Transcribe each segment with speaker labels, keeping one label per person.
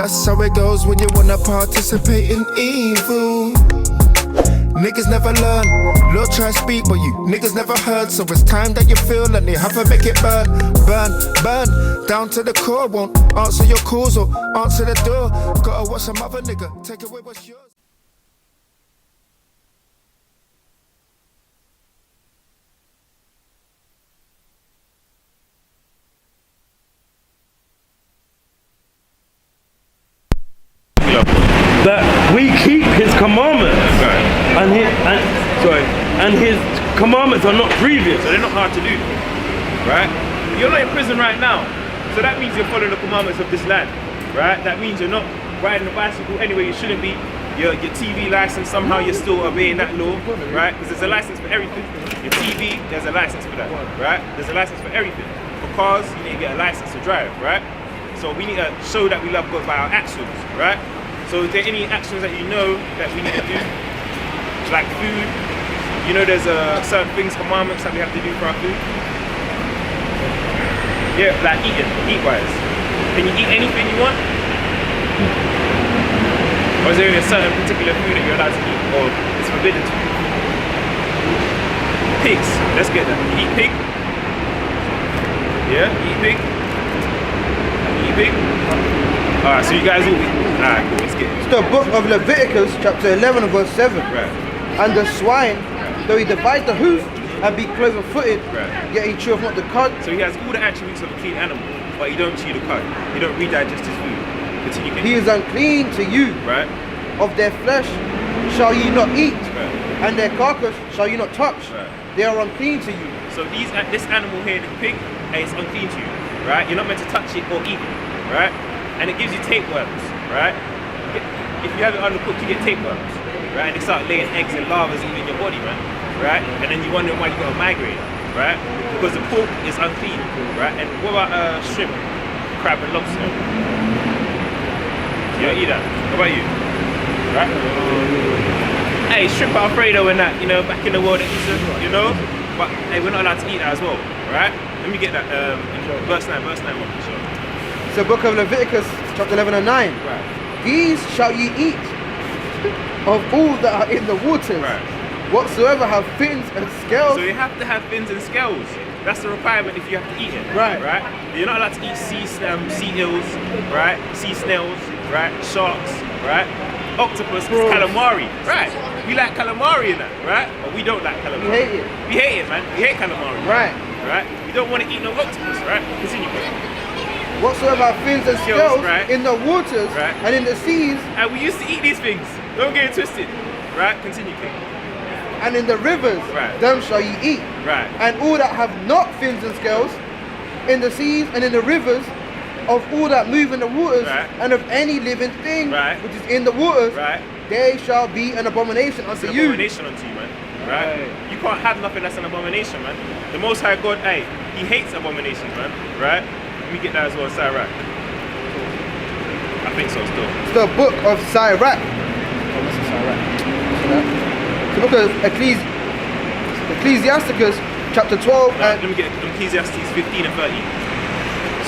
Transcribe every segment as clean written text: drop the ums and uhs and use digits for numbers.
Speaker 1: That's how it goes when you wanna participate in evil. Niggas never learn. Lord try to speak, but you niggas never heard. So it's time that you feel and you have to make it burn. Burn, burn, down to the core. Won't answer your calls or answer the door. Gotta watch some other nigga take away what's yours.
Speaker 2: That we keep his commandments, and his commandments are not grievous,
Speaker 3: So they're not hard to do, right? You're not in prison right now, so that means you're following the commandments of this land, right? That means you're not riding a bicycle anywhere you shouldn't be. Your TV license, somehow you're still obeying that law, right? Because there's a license for everything. Your TV, there's a license for that, right? There's a license for everything. For cars, you need to get a license to drive, right? So we need to show that we love God by our actions, right? So is there any actions that you know that we need to do? Like food, you know there's certain things, commandments that we have to do for our food? Yeah, like eat-wise. Can you eat anything you want? Or is there a certain particular food that you're allowed to eat, or it's forbidden to you? Pigs, let's get that. You eat pig? Yeah, eat pig? Eat pig? Alright, so you guys all eat. Alright, cool, let's get it.
Speaker 4: It's the book of Leviticus, chapter 11, verse 7.
Speaker 3: Right.
Speaker 4: And the swine, though he divide the hoof and be cloven-footed, yet he cheweth not the cud.
Speaker 3: So he has all the attributes of a clean animal, but he don't chew the cud. He don't redigest his food. Continue.
Speaker 4: He is unclean to you.
Speaker 3: Right.
Speaker 4: Of their flesh shall ye not eat,
Speaker 3: Right.
Speaker 4: and their carcass shall ye not touch.
Speaker 3: Right.
Speaker 4: They are unclean to you.
Speaker 3: So this animal here, the pig, is unclean to you, right? You're not meant to touch it or eat it, right? And it gives you tapeworms, right? If you have it undercooked, you get tapeworms, right? And they start laying eggs and larvae in your body, man, right? And then you wonder why you got a migraine, right? Because the pork is unclean, right? And what about shrimp, crab and lobster? You don't eat that. What about you? Right? Hey, shrimp Alfredo and that, you know, back in the world, you know? But hey, we're not allowed to eat that as well, right? Let me get that verse 9, one, sure.
Speaker 4: It's the book of Leviticus, chapter 11 and 9.
Speaker 3: Right.
Speaker 4: These shall ye eat of all that are in the waters,
Speaker 3: Right.
Speaker 4: whatsoever have fins and scales.
Speaker 3: So you have to have fins and scales. That's the requirement if you have to eat it.
Speaker 4: Right.
Speaker 3: Right? You're not allowed to eat sea eels, right? Sea snails, right? Sharks, right? Octopus,
Speaker 4: Prawns.
Speaker 3: calamari. Right. We like calamari in that, right? But we don't like calamari.
Speaker 4: We hate it.
Speaker 3: We hate it, man. We hate calamari.
Speaker 4: Right.
Speaker 3: Right? We don't want to eat no octopus, right? Continue.
Speaker 4: Whatsoever have fins and
Speaker 3: Scales,
Speaker 4: scales
Speaker 3: right.
Speaker 4: in the waters
Speaker 3: Right.
Speaker 4: and in the seas
Speaker 3: And we used to eat these things. Don't get it twisted. Right? Continue, King.
Speaker 4: and in the rivers,
Speaker 3: Right.
Speaker 4: them shall ye eat.
Speaker 3: Right.
Speaker 4: And all that have not fins and scales in the seas and in the rivers, of all that move in the waters,
Speaker 3: Right.
Speaker 4: and of any living thing
Speaker 3: Right.
Speaker 4: which is in the waters,
Speaker 3: Right.
Speaker 4: they shall be an abomination
Speaker 3: It's
Speaker 4: unto
Speaker 3: an
Speaker 4: you.
Speaker 3: abomination unto you, man. Right? You can't have nothing that's an abomination, man. The Most High God, hey, He hates abominations, man. Right? Let me get that as well, Sirach. I think so still.
Speaker 4: It's the book of Sirach. The book of Ecclesiasticus, chapter 12.
Speaker 3: Let me get Ecclesiastes 15 and 13.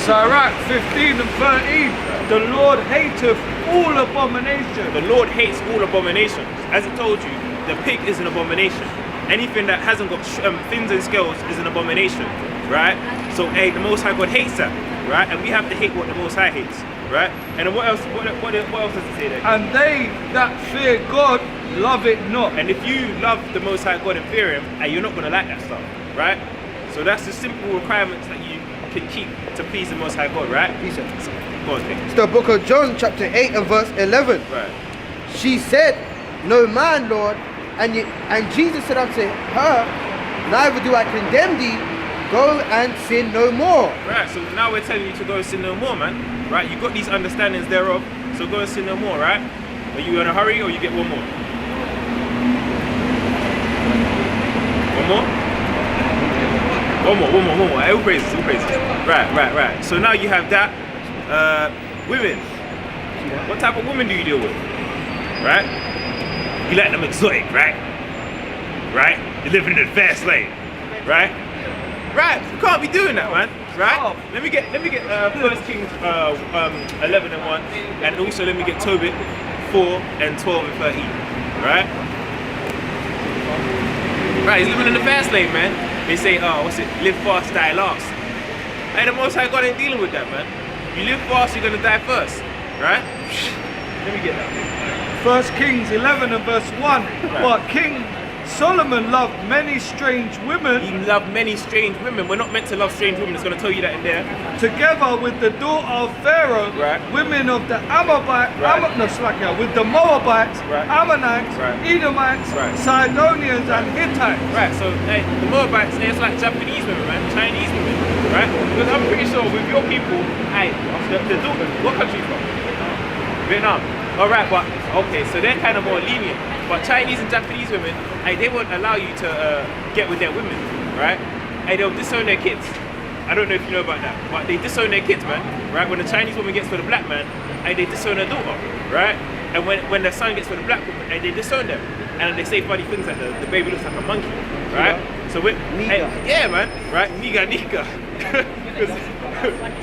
Speaker 5: Sirach 15 and 13. The Lord hateth all abomination.
Speaker 3: The Lord hates all abominations. As I told you, the pig is an abomination. Anything that hasn't got fins and scales is an abomination, right? So, hey, the Most High God hates that, right? And we have to hate what the Most High hates, right? And then what else? What else does it say there?
Speaker 5: And they that fear God love it not.
Speaker 3: And if you love the Most High God and fear Him, and you're not going to like that stuff, right? So that's the simple requirements that you can keep to please the Most High God, right? Go on, Nick.
Speaker 4: It's the book of John, chapter 8 and verse 11.
Speaker 3: Right.
Speaker 4: She said, No man, Lord. And Jesus said unto her, Neither do I condemn thee. Go and sin no more.
Speaker 3: Right, so now we're telling you to go and sin no more, man. Right, you got these understandings thereof, so go and sin no more, right? Are you in a hurry or you get one more? One more. All praises. Right. So now you have that. Women. What type of women do you deal with? Right? You like them exotic, right? Right? You're living in the fast lane, right? Right, you can't be doing that, man. right?
Speaker 5: Oh.
Speaker 3: Let me get 1 Kings 11 and 1, and also let me get Tobit 4 and 12 and 13, right? Right, he's living in the fast lane, man. They say, live fast, die last. Hey, the Most High God ain't dealing with that, man. You live fast, you're gonna die first, right? Let me get that.
Speaker 5: 1 Kings 11 and verse 1. But King Solomon loved many strange women,
Speaker 3: He loved many strange women. We're not meant to love strange women. It's going to tell you that in there.
Speaker 5: together with the daughter of Pharaoh,
Speaker 3: Right.
Speaker 5: women of the Amorite,
Speaker 3: Right.
Speaker 5: with the Moabites,
Speaker 3: Right.
Speaker 5: Ammonites,
Speaker 3: Right.
Speaker 5: Edomites,
Speaker 3: Right.
Speaker 5: Sidonians, and Hittites.
Speaker 3: Right, so hey, the Moabites, it's like Japanese women, man, Chinese women, right? Because I'm pretty sure with your people, hey, the daughter, what country you from? Vietnam. All right, but okay, so they're kind of more lenient. But Chinese and Japanese women, hey, they won't allow you to get with their women, right? Hey, they'll disown their kids. I don't know if you know about that, but they disown their kids, man, right? When the Chinese woman gets with a black man, hey, they disown her daughter, right? And when the son gets with a black woman, hey, they disown them. And they say funny things like the baby looks like a monkey, right? So with, hey, yeah, man, right? Niga.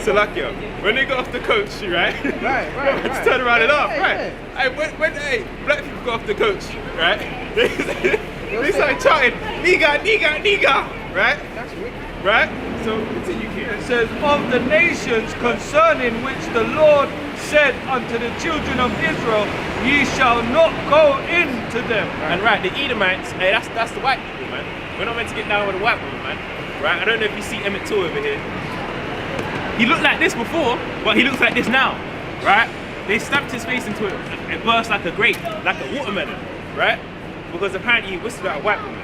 Speaker 3: Salakia. When they got off the coach, right?
Speaker 4: Right.
Speaker 3: Just turn around and laugh,
Speaker 4: Yeah,
Speaker 3: right? Hey, when black people got off the coach, right? They started chanting, Niga, right?
Speaker 4: That's wicked.
Speaker 3: Right? So continue here.
Speaker 5: It says, of the nations concerning which the Lord said unto the children of Israel, ye shall not go into them.
Speaker 3: And right, the Edomites, hey, that's the white people, man. We're not meant to get down with the white woman, man. Right? I don't know if you see Emmett Till over here. He looked like this before, but he looks like this now. Right? They stamped his face into it. It burst like a grape, like a watermelon. Right? Because apparently he whistled at a white woman.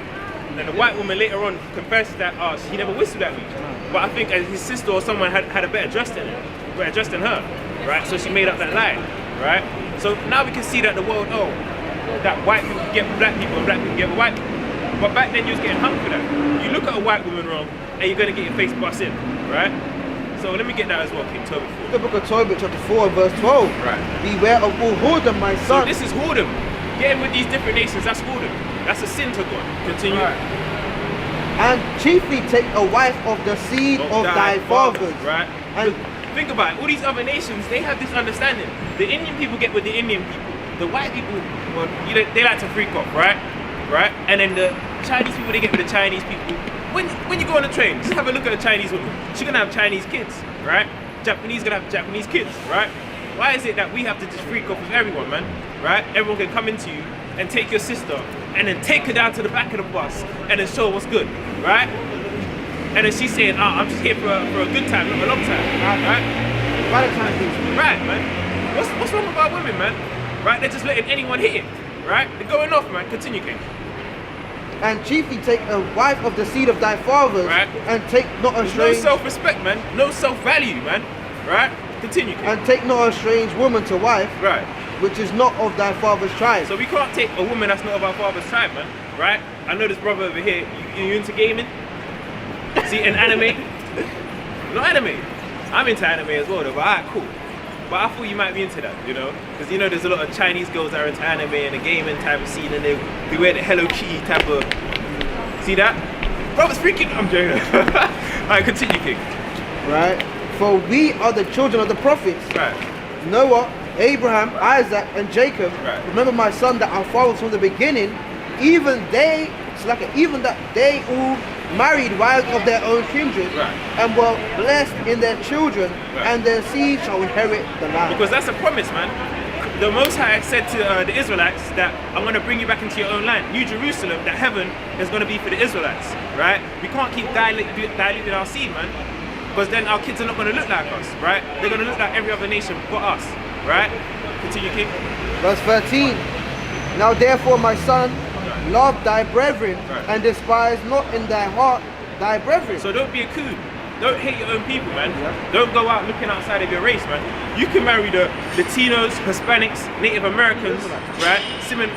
Speaker 3: And the white woman later on confessed that she never whistled at me. But I think his sister or someone had a better dress than her. Right? So she made up that lie. Right? So now we can see that the world, that white people get with black people and black people get with white people. But back then you was getting hung for that. You look at a white woman wrong and you're gonna get your face bust in. Right? So let me get that as well, King Tobit 4.
Speaker 4: The book of Tobit, chapter 4, verse 12.
Speaker 3: Right.
Speaker 4: Beware of all whoredom, my
Speaker 3: So
Speaker 4: son.
Speaker 3: this is whoredom. Getting with these different nations, that's whoredom. That's a sin to God. Continue.
Speaker 4: And chiefly take a wife of the seed of thy fathers.
Speaker 3: Right?
Speaker 4: And
Speaker 3: Think about it. All these other nations, they have this understanding. The Indian people get with the Indian people. The white people, well, they like to freak off, right? Right? And then the Chinese people, they get with the Chinese people. When you go on a train, just have a look at a Chinese woman. She's gonna have Chinese kids, right? Japanese gonna have Japanese kids, right? Why is it that we have to just freak off with everyone, man? Right? Everyone can come into you and take your sister and then take her down to the back of the bus and then show her what's good, right? And then she's saying, I'm just here for a good time, not a long time, right? Right, man. What's wrong with our women, man? Right? They're just letting anyone hit it, right? They're going off, man. Continue, King.
Speaker 4: and chiefly take a wife of the seed of thy fathers,
Speaker 3: Right.
Speaker 4: and take not a
Speaker 3: No
Speaker 4: strange
Speaker 3: self-respect, man. No self-value, man. Right? Continue, King.
Speaker 4: and take not a strange woman to wife,
Speaker 3: Right.
Speaker 4: which is not of thy father's tribe.
Speaker 3: So we can't take a woman that's not of our father's tribe, man. Right? I know this brother over here. You into gaming? See, in anime? Not anime. I'm into anime as well, though. But alright, cool. But I thought you might be into that, you know? Because you know there's a lot of Chinese girls that are into anime and the gaming type of scene, and they wear the Hello Kitty type of. See that? Brother's freaking. I'm joking. Alright, continue, King.
Speaker 4: Right? For we are the children of the prophets,
Speaker 3: Right.
Speaker 4: Noah, Abraham, Isaac, and Jacob.
Speaker 3: Right.
Speaker 4: Remember, my son, that our fathers from the beginning, even that they all married wives of their own kindred,
Speaker 3: Right.
Speaker 4: and were blessed in their children,
Speaker 3: Right.
Speaker 4: and their seed shall inherit the land.
Speaker 3: Because that's a promise, man. The Most High said to the Israelites that I'm going to bring you back into your own land, New Jerusalem, that heaven is going to be for the Israelites, right? We can't keep diluting our seed, man, because then our kids are not going to look like us, right? They're going to look like every other nation but us, right? Continue, King.
Speaker 4: Verse 13. Now therefore, my son, love thy brethren,
Speaker 3: Right.
Speaker 4: and despise not in thy heart thy brethren.
Speaker 3: So don't be a coon. Don't hate your own people, man. Don't go out looking outside of your race, man. You can marry the Latinos, Hispanics, Native Americans, right?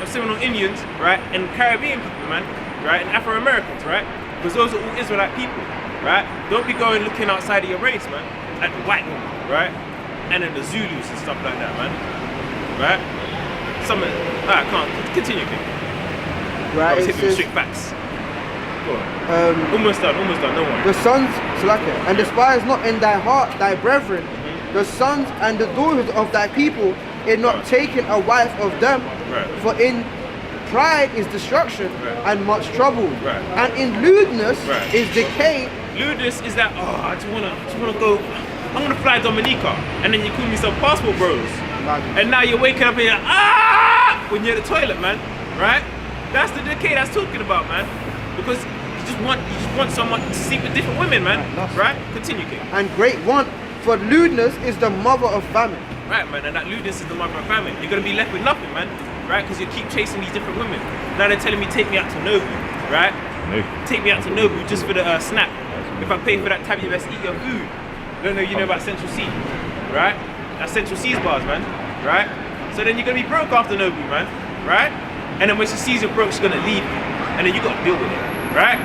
Speaker 3: Seminole Indians, right? And Caribbean people, man, right? And Afro-Americans, right? Because those are all Israelite people, right? Don't be going looking outside of your race, man. At the white woman, right? And then the Zulus and stuff like that, man. Right? I can't continue, King.
Speaker 4: Right,
Speaker 3: I was
Speaker 4: it
Speaker 3: hitting with
Speaker 4: says,
Speaker 3: strict facts. Go on. Almost done, no one.
Speaker 4: the sons And despise not in thy heart thy brethren, the sons and the daughters of thy people, in not taking a wife of them.
Speaker 3: Right.
Speaker 4: For in pride is destruction
Speaker 3: Right.
Speaker 4: and much trouble,
Speaker 3: Right.
Speaker 4: and in lewdness
Speaker 3: Right.
Speaker 4: is decay.
Speaker 3: Lewdness is that, oh, I just wanna go, I'm gonna fly Dominica, and then you call me some passport bros. And now you're waking up and you're when you're at the toilet, man, right? That's the decay that's talking about, man. Because you just want someone to sleep with different women, man. Right? Continue, King.
Speaker 4: And great want, for lewdness is the mother of famine.
Speaker 3: Right, man, and that lewdness is the mother of famine. You're gonna be left with nothing, man. Right? Because you keep chasing these different women. Now they're telling me take me out to Nobu, right? Take me out to Nobu just for the snap. If I pay for that tab, you best eat your food. Don't know you know about Central C, right? That's Central C's bars, man, right? So then you're gonna be broke after Nobu, man, right? And then when she sees you're broke, she's gonna leave you. And then you gotta deal with it, right?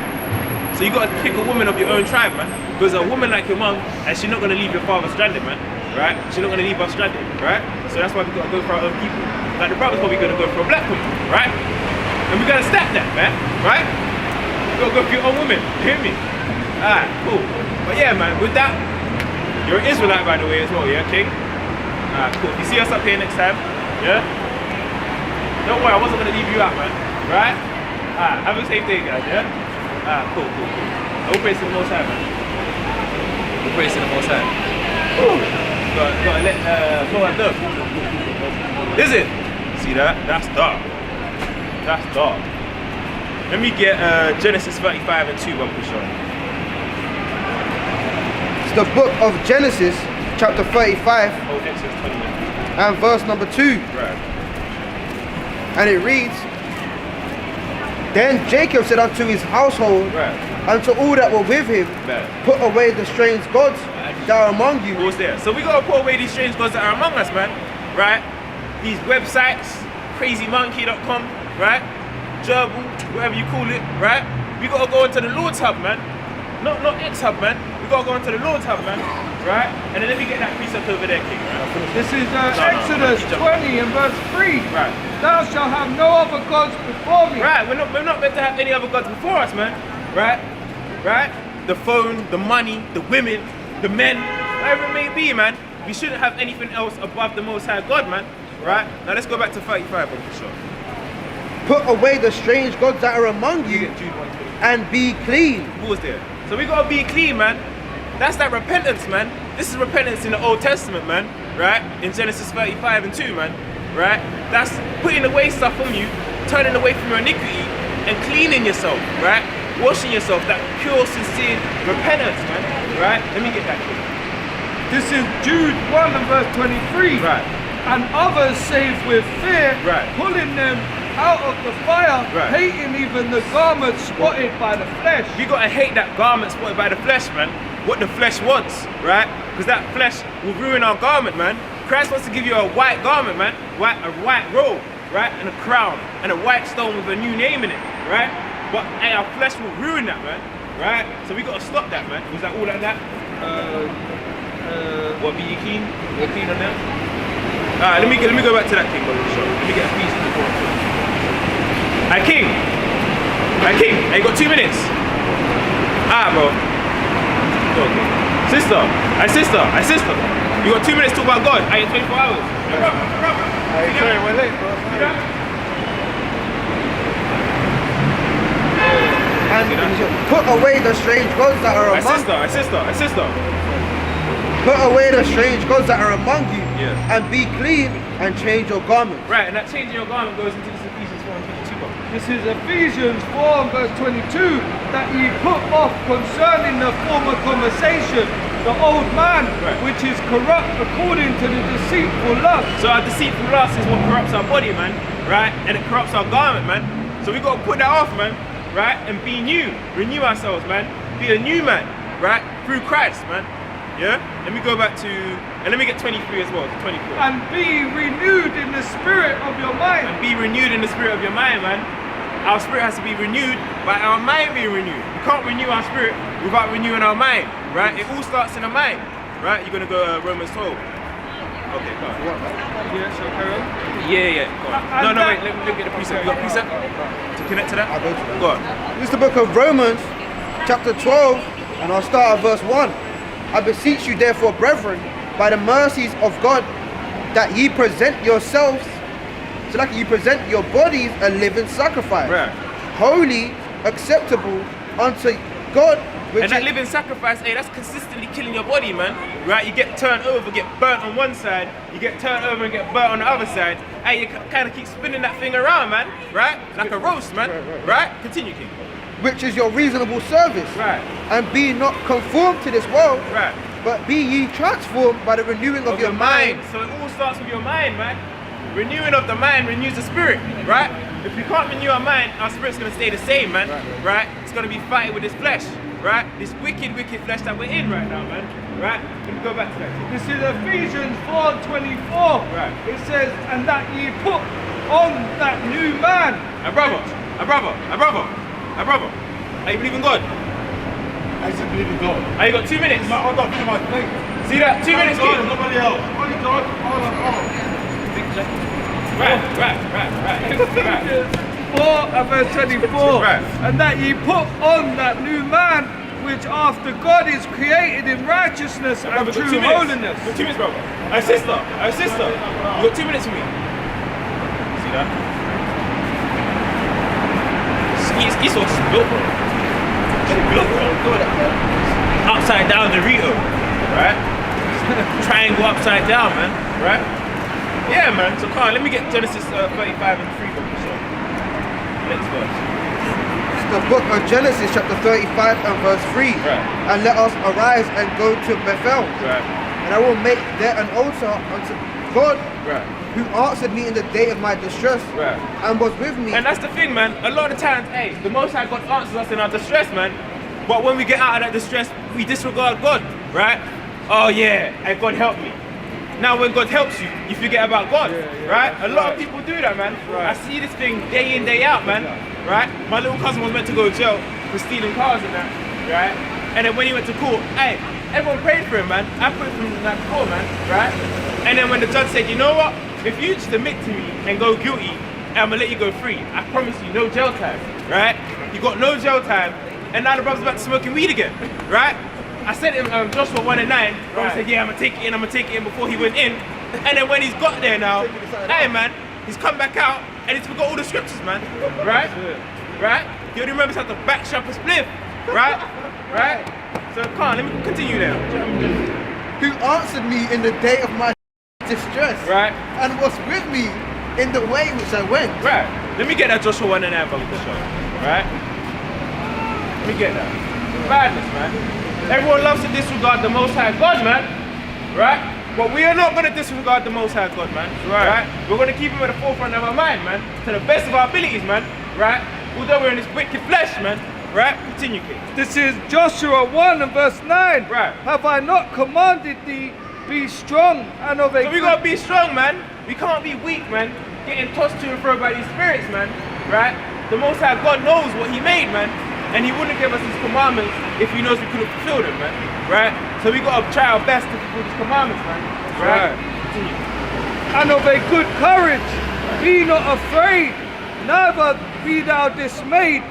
Speaker 3: So you gotta pick a woman of your own tribe, man. Because a woman like your mum, and she's not gonna leave your father stranded, man, right? She's not gonna leave us stranded, right? So that's why we gotta go for our own people. Like the brother's probably gonna go for a black woman, right? And we gotta stack that, man, right? You gotta go for your own woman, you hear me? Alright, cool. But yeah, man, with that, you're an Israelite, by the way, as well, yeah, King? Alright, cool. If you see us up here next time, yeah? Don't worry, I wasn't gonna leave you out, man. Right? Alright, have a safe day, guys, yeah? Alright, cool. All praise to the Most High, man. All praise to the Most High. Gotta let Lord know. Is it? See that? That's dark. That's dark. Let me get Genesis 35 and 2, one push on.
Speaker 4: It's the book of Genesis, chapter 35,
Speaker 3: Oh, Exodus 29.
Speaker 4: and verse number 2.
Speaker 3: Right.
Speaker 4: And it reads, Then Jacob said unto his household,
Speaker 3: Right.
Speaker 4: and to all that were with him,
Speaker 3: Right.
Speaker 4: put away the strange gods that are among you.
Speaker 3: What's there? So we gotta put away these strange gods that are among us, man. Right? These websites, crazymonkey.com, right? Gerbil, whatever you call it, right? We gotta go into the Lord's hub, man. Not X hub, man. We gotta go into the Lord's hub, man. Right? And then let me get that precept over there, King. Right?
Speaker 5: This is Exodus 20 and verse 3.
Speaker 3: Right.
Speaker 5: Thou shalt have no other gods before me.
Speaker 3: Right, we're not meant to have any other gods before us, man. Right? Right? The phone, the money, the women, the men, whatever it may be, man. We shouldn't have anything else above the Most High God, man. Right? Now let's go back to 35, for sure.
Speaker 4: Put away the strange gods that are among you,
Speaker 3: Jude 1:20.
Speaker 4: and be clean.
Speaker 3: Who was there? So we gotta be clean, man. That's that repentance, man. This is repentance in the Old Testament, man. Right? In Genesis 35 and 2, man. Right? That's putting away stuff from you, turning away from your iniquity, and cleaning yourself, right? Washing yourself, that pure, sincere repentance, man. Right? Let me get that clear.
Speaker 5: This is Jude 1 and verse 23.
Speaker 3: Right.
Speaker 5: And others saved with fear,
Speaker 3: Right.
Speaker 5: pulling them out of the fire,
Speaker 3: Right.
Speaker 5: hating even the garment spotted by the flesh.
Speaker 3: You gotta hate that garment spotted by the flesh, man. What the flesh wants, right? Because that flesh will ruin our garment, man. Christ wants to give you a white garment, man. A white robe, right? And a crown, and a white stone with a new name in it, right? But hey, our flesh will ruin that, man. Right? So we gotta stop that, man. Was that all like that? What, be you keen? You're keen on that? Alright, let me go back to that King, brother. Sure. Let me get a piece before. Hey King! Hey, you got 2 minutes? Alright, bro. Go, okay. Sister! You got 2 minutes to talk about God. I 24 hours.
Speaker 5: Hey, sorry, we're late, bro.
Speaker 4: And put away the strange gods that are among
Speaker 3: My sister.
Speaker 4: Put away the strange gods that are among you,
Speaker 3: Yeah.
Speaker 4: and be clean, and change your garments.
Speaker 3: Right, and that changing your garment goes into this Ephesians 4 and 22.
Speaker 5: This is Ephesians 4 and verse 22, that ye put off concerning the former conversation, the old man,
Speaker 3: Right.
Speaker 5: which is corrupt according to the deceitful lust.
Speaker 3: So our deceitful lust is what corrupts our body, man, right? And it corrupts our garment, man. So we gotta put that off, man, right? And be new, renew ourselves, man. Be a new man, right? Through Christ, man. Yeah? Let me go back to, and let me get 23 as well, 24.
Speaker 5: And be renewed in the spirit of your mind.
Speaker 3: And be renewed in the spirit of your mind, man. Our spirit has to be renewed by our mind being renewed. We can't renew our spirit without renewing our mind, right? It all starts in the mind, right? You're gonna go Romans 12. Okay, go on.
Speaker 5: Yeah, shall I carry on?
Speaker 3: Yeah, go on. No, wait, let me get the precept. You got precept to connect to that?
Speaker 4: I'll go to that.
Speaker 3: Go on.
Speaker 4: This is the book of Romans, chapter 12, And I'll start at verse 1. I beseech you therefore, brethren, by the mercies of God, that ye present yourselves, so like you present your bodies a living sacrifice,
Speaker 3: Right.
Speaker 4: holy, acceptable unto God, which
Speaker 3: And that
Speaker 4: is
Speaker 3: living sacrifice, hey, that's consistently killing your body, man. Right? You get turned over, get burnt on one side, you get turned over and get burnt on the other side. Hey, you kind of keep spinning that thing around, man. Right? Like a roast, man. Right? Continue, King.
Speaker 4: which is your reasonable service.
Speaker 3: Right.
Speaker 4: And be not conformed to this world,
Speaker 3: Right.
Speaker 4: but be ye transformed by the renewing of your mind.
Speaker 3: So it all starts with your mind, man. Renewing of the mind renews the spirit, right? If we can't renew our mind, our spirit's gonna stay the same, man. Right? It's gonna be fighting with this flesh, right? This wicked flesh that we're in right now, man. Right? Let me go back to that.
Speaker 5: This is Ephesians 4:24.
Speaker 3: Right.
Speaker 5: It says, and that ye put on that new man.
Speaker 3: A brother. Are you believing God?
Speaker 2: I just believe in God.
Speaker 3: Are you got 2 minutes?
Speaker 2: No, I'm not feeling my faith.
Speaker 3: See that? 2 minutes,
Speaker 2: God,
Speaker 3: kid.
Speaker 2: nobody else. Only God,
Speaker 3: Right.
Speaker 5: Ephesians 4 and verse 24.
Speaker 3: Right.
Speaker 5: And that ye put on that new man, which after God is created in righteousness and
Speaker 3: Brother, got 2
Speaker 5: true
Speaker 3: minutes.
Speaker 5: holiness.
Speaker 3: Got 2 minutes, brother. Hey, sister. You got 2 minutes for me. See that? He's so built, bro. Upside down Dorito, right? Triangle upside down, man. Right? Yeah, man. So come on, let me get Genesis 35 and 3 from you, so. Next verse.
Speaker 4: The book of Genesis chapter 35 and verse 3.
Speaker 3: Right.
Speaker 4: And let us arise and go to Bethel.
Speaker 3: Right.
Speaker 4: And I will make there an altar unto God,
Speaker 3: Right.
Speaker 4: who answered me in the day of my distress,
Speaker 3: Right.
Speaker 4: and was with me.
Speaker 3: And that's the thing, man. A lot of times, hey, the Most High God answers us in our distress, man. But when we get out of that distress, we disregard God, right? Oh yeah, and God help me. Now when God helps you, you forget about God, right? A lot of people do that, man. I see this thing day in, day out, man. Right? My little cousin was meant to go to jail for stealing cars and that, right? And then when he went to court, hey, everyone prayed for him, man. I prayed for him in that court, man, right? And then when the judge said, you know what? If you just admit to me and go guilty, I'm gonna let you go free. I promise you, no jail time, right? You got no jail time, and now the brother's back to smoking weed again, right? I sent him Joshua 1 and 9. Brother said, yeah, I'm gonna take it in before he went in. And then when he's got there now, hey man, he's come back out and he's forgot all the scriptures, man. Right? Right? He only remembers how to back shop a spliff. Right? Right? So come on, let me continue there.
Speaker 4: Who answered me in the day of my distress,
Speaker 3: Right?
Speaker 4: and was with me in the way which I went.
Speaker 3: Right. Let me get that Joshua 1 and 9 brother to show. Right? Let me get that. Badness, man. Everyone loves to disregard the Most High God, man. Right? But we are not going to disregard the Most High God, man. Right? We're going to keep him at the forefront of our mind, man. To the best of our abilities, man. Right? Although we're in this wicked flesh, man. Right? Continue, King.
Speaker 5: This is Joshua 1 and verse 9.
Speaker 3: Right.
Speaker 5: Have I not commanded thee, be strong and of a
Speaker 3: So we got to be strong, man. We can't be weak, man. Getting tossed to and fro by these spirits, man. Right? The Most High God knows what he made, man. And he wouldn't give us his commandments if he knows we couldn't fulfill them, man. Right? So we got to try our best to fulfill his commandments, man. Right? Continue.
Speaker 5: and of a good courage. Be not afraid, neither be thou dismayed,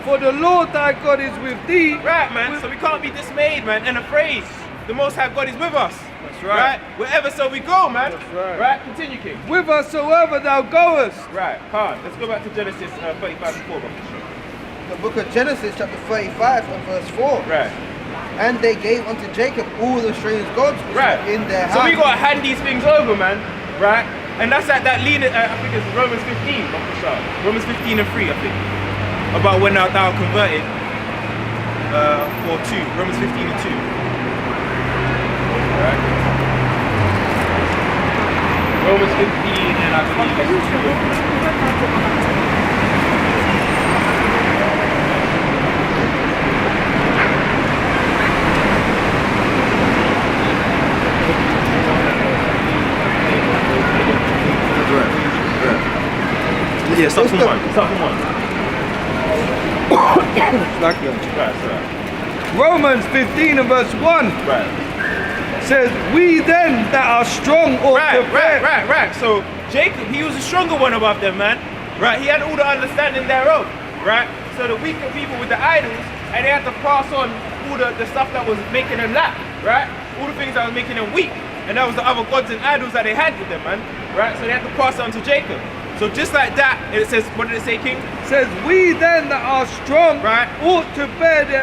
Speaker 5: for the Lord thy God is with thee.
Speaker 3: Right, man. So we can't be dismayed, man, and afraid. The Most High God is with us.
Speaker 5: That's right.
Speaker 3: Wherever so we go, man.
Speaker 5: That's right.
Speaker 3: Right? Continue, King.
Speaker 5: Whithersoever thou goest.
Speaker 3: Right. Hard. Let's go back to Genesis 35 and 4, bro.
Speaker 4: The book of Genesis chapter 35 and verse 4.
Speaker 3: Right.
Speaker 4: And they gave unto Jacob all the strange gods which
Speaker 3: Right.
Speaker 4: were in their
Speaker 3: So
Speaker 4: house.
Speaker 3: we gotta hand these things over, man. Right? And that's like that lean, I think it's Romans 15, Dr. Shah. Romans 15 and 3, I think. About when thou converted. Or 2. Romans 15 and 2. Right? Romans 15 and I believe it's 2. Yeah, start from 1. Start from 1. Right.
Speaker 5: Romans 15 and verse 1
Speaker 3: Right.
Speaker 5: says, we then that are strong ought to bear.
Speaker 3: Right. So Jacob, he was the stronger one above them, man. Right. He had all the understanding thereof. Right. So the weaker people with the idols, and they had to pass on all all the stuff that was making them lack, right? All the things that was making them weak. And that was the other gods and idols that they had with them, man. Right? So they had to pass it on to Jacob. So just like that, it says, what did it say, King?
Speaker 5: It says, we then that are strong
Speaker 3: Right.
Speaker 5: ought to bear the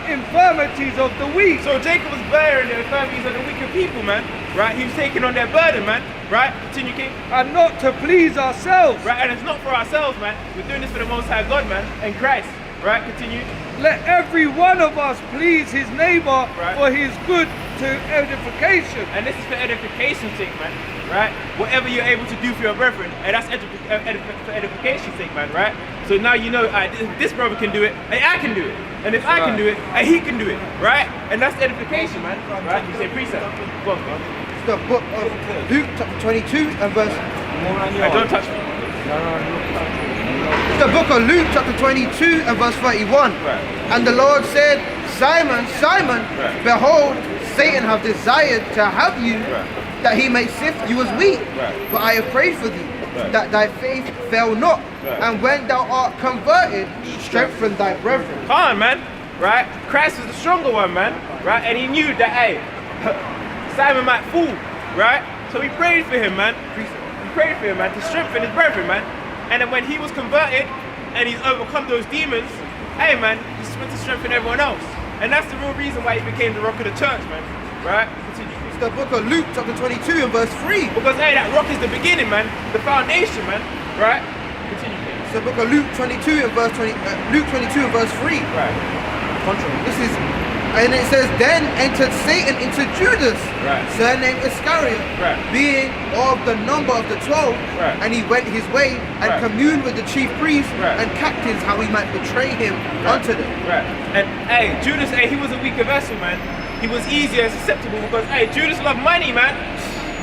Speaker 5: infirmities of the weak.
Speaker 3: So Jacob was bearing the infirmities of the weaker people, man. Right? He was taking on their burden, man. Right? Continue, King.
Speaker 5: And not to please ourselves.
Speaker 3: Right? And it's not for ourselves, man. We're doing this for the Most High God, man. And Christ. Right? Continue.
Speaker 5: Let every one of us please his neighbor
Speaker 3: Right.
Speaker 5: for his good to edification.
Speaker 3: And this is for edification's sake, man. Right? Whatever you're able to do for your brethren, and that's for edification's sake, man. Right? So now you know, this brother can do it, and I can do it. And if I can do it, and he can do it. Right? And that's edification, man. Right? You say precept. Go on, God.
Speaker 4: It's the book of Luke chapter 22 and verse.
Speaker 3: Hey, don't touch me.
Speaker 4: It's the book of Luke chapter 22 and verse 31.
Speaker 3: Right.
Speaker 4: And the Lord said, Simon, Simon,
Speaker 3: Right.
Speaker 4: behold, Satan hath desired to have you,
Speaker 3: Right.
Speaker 4: that he may sift you as wheat.
Speaker 3: Right.
Speaker 4: But I have prayed for thee,
Speaker 3: Right.
Speaker 4: that thy faith fail not.
Speaker 3: Right.
Speaker 4: And when thou art converted, strengthen thy brethren.
Speaker 3: Come on, man. Right? Christ was the stronger one, man. Right? And he knew that, hey, Simon might fall. Right? So he prayed for him, man. He prayed for him, man, to strengthen his brethren, man. And then when he was converted and he's overcome those demons, hey, man, he's meant to strengthen everyone else. And that's the real reason why he became the rock of the church, man. Right? Continue.
Speaker 4: It's the book of Luke chapter 22 and verse 3.
Speaker 3: Because, hey, that rock is the beginning, man. The foundation, man. Right? Continue.
Speaker 4: It's the book of Luke 22 and verse 20. Luke 22 and verse 3.
Speaker 3: Right. Contrary.
Speaker 4: This is, and it says, then entered Satan into Judas,
Speaker 3: Right.
Speaker 4: surnamed Iscariot,
Speaker 3: Right.
Speaker 4: being of the number of the 12,
Speaker 3: Right.
Speaker 4: and he went his way and
Speaker 3: Right.
Speaker 4: communed with the chief priests
Speaker 3: Right.
Speaker 4: and captains how he might betray him unto them.
Speaker 3: Right. And hey, Judas, hey, he was a weaker vessel, man. He was easy and susceptible because, hey, Judas loved money, man.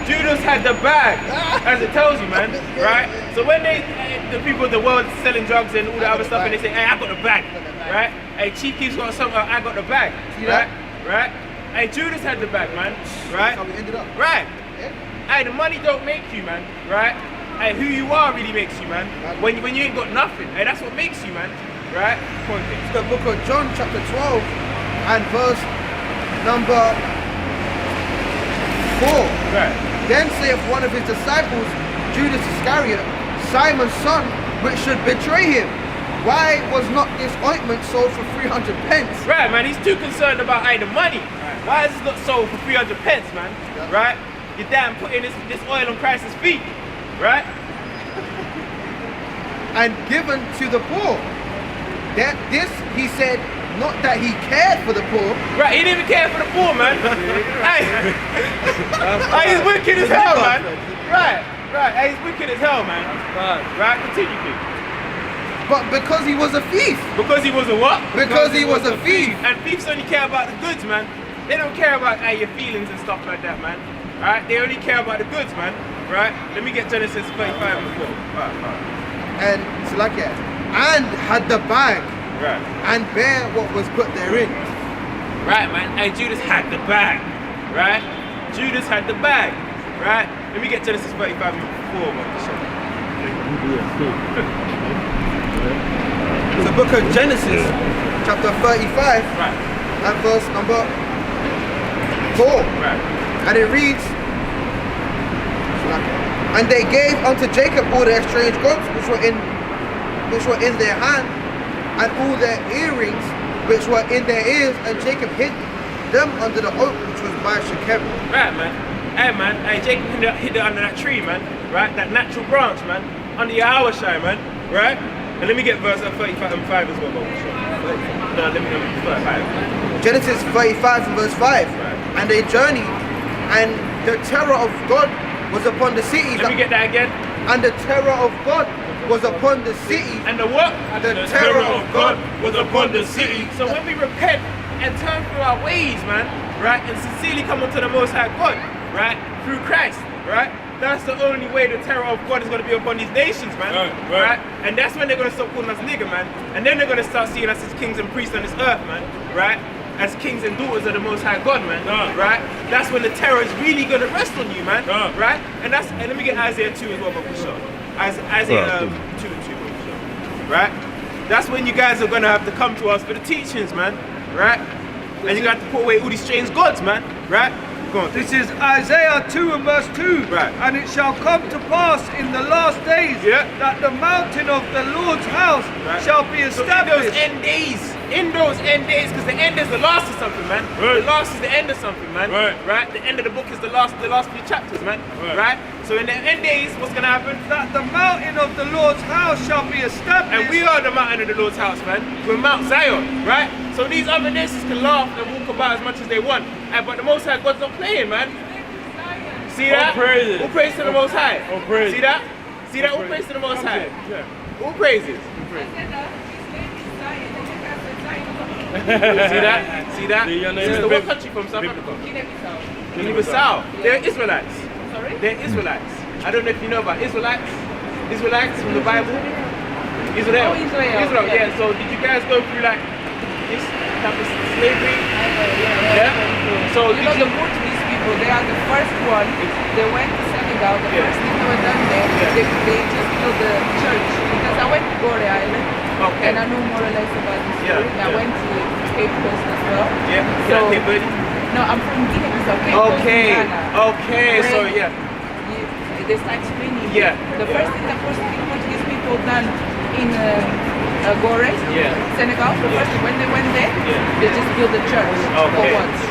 Speaker 3: Judas had the bag, as it tells you, man. Right? So when the people of the world selling drugs and all the other stuff, and they say, hey, I got the bag, right? Hey, Chief Keef's got something, I got the bag,
Speaker 4: See
Speaker 3: right?
Speaker 4: that?
Speaker 3: Right? Hey, Judas had the bag, man. Right?
Speaker 4: That's how we ended up.
Speaker 3: Right.
Speaker 4: Yeah.
Speaker 3: Hey, the money don't make you, man. Right? Hey, who you are really makes you, man. When you ain't got nothing, hey, that's what makes you, man. Right? Point it.
Speaker 4: It's the book of John chapter 12 and verse number 4.
Speaker 3: Right.
Speaker 4: Then saith one of his disciples, Judas Iscariot, Simon's son, which should betray him. Why was not this ointment sold for 300 pence?
Speaker 3: Right, man, he's too concerned about the money. Why is it not sold for 300 pence, man? Right? You're damn putting this oil on Christ's feet, right?
Speaker 4: And given to the poor. That this he said, not that he cared for the poor.
Speaker 3: Right, he didn't even care for the poor, man. Hey, hey, he's wicked as hell, man. Right, hey, he's wicked as hell, man. Right, continue, King.
Speaker 4: But because he was a thief.
Speaker 3: Because he was a what?
Speaker 4: Because he was a thief.
Speaker 3: And thieves only care about the goods, man. They don't care about your feelings and stuff like that, man. Right? They only care about the goods, man. Right? Let me get Genesis 35 and 4. Right.
Speaker 4: And it's like it. And had the bag.
Speaker 3: Right.
Speaker 4: And bear what was put therein.
Speaker 3: Right, man. Hey, Judas had the bag. Right? Judas had the bag. Right? Let me get Genesis 35 and 4, man.
Speaker 4: It's the book of Genesis, chapter 35,
Speaker 3: Right.
Speaker 4: and verse number 4.
Speaker 3: Right.
Speaker 4: And it reads, and they gave unto Jacob all their strange gods which were in their hand, and all their earrings which were in their ears, and Jacob hid them under the oak which was by Shechem.
Speaker 3: Right, man. Hey, Jacob hid it under that tree, man. Right? That natural branch, man. Under your hour shine, man. Right? And let me get verse 35 and 5 as well, bro. No, let me know 35.
Speaker 4: Genesis 35 and verse 5.
Speaker 3: Right.
Speaker 4: And they journeyed, and the terror of God was upon the city.
Speaker 3: Let me get that again.
Speaker 4: And the terror of God was upon the city.
Speaker 3: And the what?
Speaker 4: The terror of God
Speaker 3: was upon the city. So when we repent and turn from our ways, man, right, and sincerely come unto the Most High God, right, through Christ, right, that's the only way the terror of God is going to be upon these nations, man. Right? And that's when they're going to stop calling us nigger, man. And then they're going to start seeing us as kings and priests on this earth, man. Right? As kings and daughters of the Most High God, man. Right? That's when the terror is really going to rest on you, man. Right? And let me get Isaiah 2 as well, but for sure. Isaiah 2 and 2, for sure. Right? That's when you guys are going to have to come to us for the teachings, man. Right? and you're going to have to put away all these strange gods, man. Right? Go on.
Speaker 5: This is Isaiah 2 and verse 2.
Speaker 3: Right.
Speaker 5: And it shall come to pass in the last days that the mountain of the Lord's house shall be established.
Speaker 3: So in those end days, because the end is the last of something, man.
Speaker 2: Right.
Speaker 3: The last is the end of something, man.
Speaker 2: Right.
Speaker 3: The end of the book is the last few chapters, man. Right. So in the end days, what's gonna happen?
Speaker 5: That the mountain of the Lord's house shall be established.
Speaker 3: And we are the mountain of the Lord's house, man. We're Mount Zion, right? So these other nations can laugh and walk about as much as they want. But the Most High God's not playing, man. See that?
Speaker 2: All praises.
Speaker 3: All praise to the Most High.
Speaker 2: All praises.
Speaker 3: See that? See that? All praise to the Most High. All praises. See that? See that? Sister, what country from? South Africa? Guinea-Bissau. They're Israelites.
Speaker 6: Sorry?
Speaker 3: They're Israelites. I don't know if you know about Israelites. Israelites from the Bible. Israel.
Speaker 6: Oh, Israel.
Speaker 3: Israel, yeah. So did you guys go through like this type of slavery? Yeah. So
Speaker 6: You know the Portuguese people, they are the first one. They went to Senegal, the first thing they were done there, they just built the church. Because I went to Gore Island, and I know more or less about this story. And I went to Cape Coast as well.
Speaker 3: Yeah.
Speaker 6: So,
Speaker 3: Cape Verde?
Speaker 6: no, I'm from Guinea-Bissau, Cape Coast, Ghana.
Speaker 3: Okay. So yeah.
Speaker 6: They start explaining.
Speaker 3: Yeah.
Speaker 6: The first thing the Portuguese people done in Gore, Senegal, the first when they went there, they just built a church for once.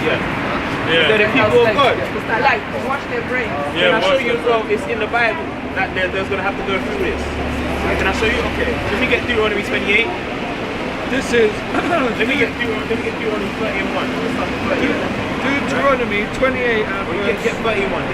Speaker 3: They're the people of God.
Speaker 6: Like wash their brains.
Speaker 3: Can I show you as well? It's in the Bible that there's going to have to go through this. Can I show you? Okay. Let me get Deuteronomy 28.
Speaker 5: This is
Speaker 3: Let me get Deuteronomy 31.
Speaker 5: Deuteronomy 28 and verse
Speaker 3: Get 31.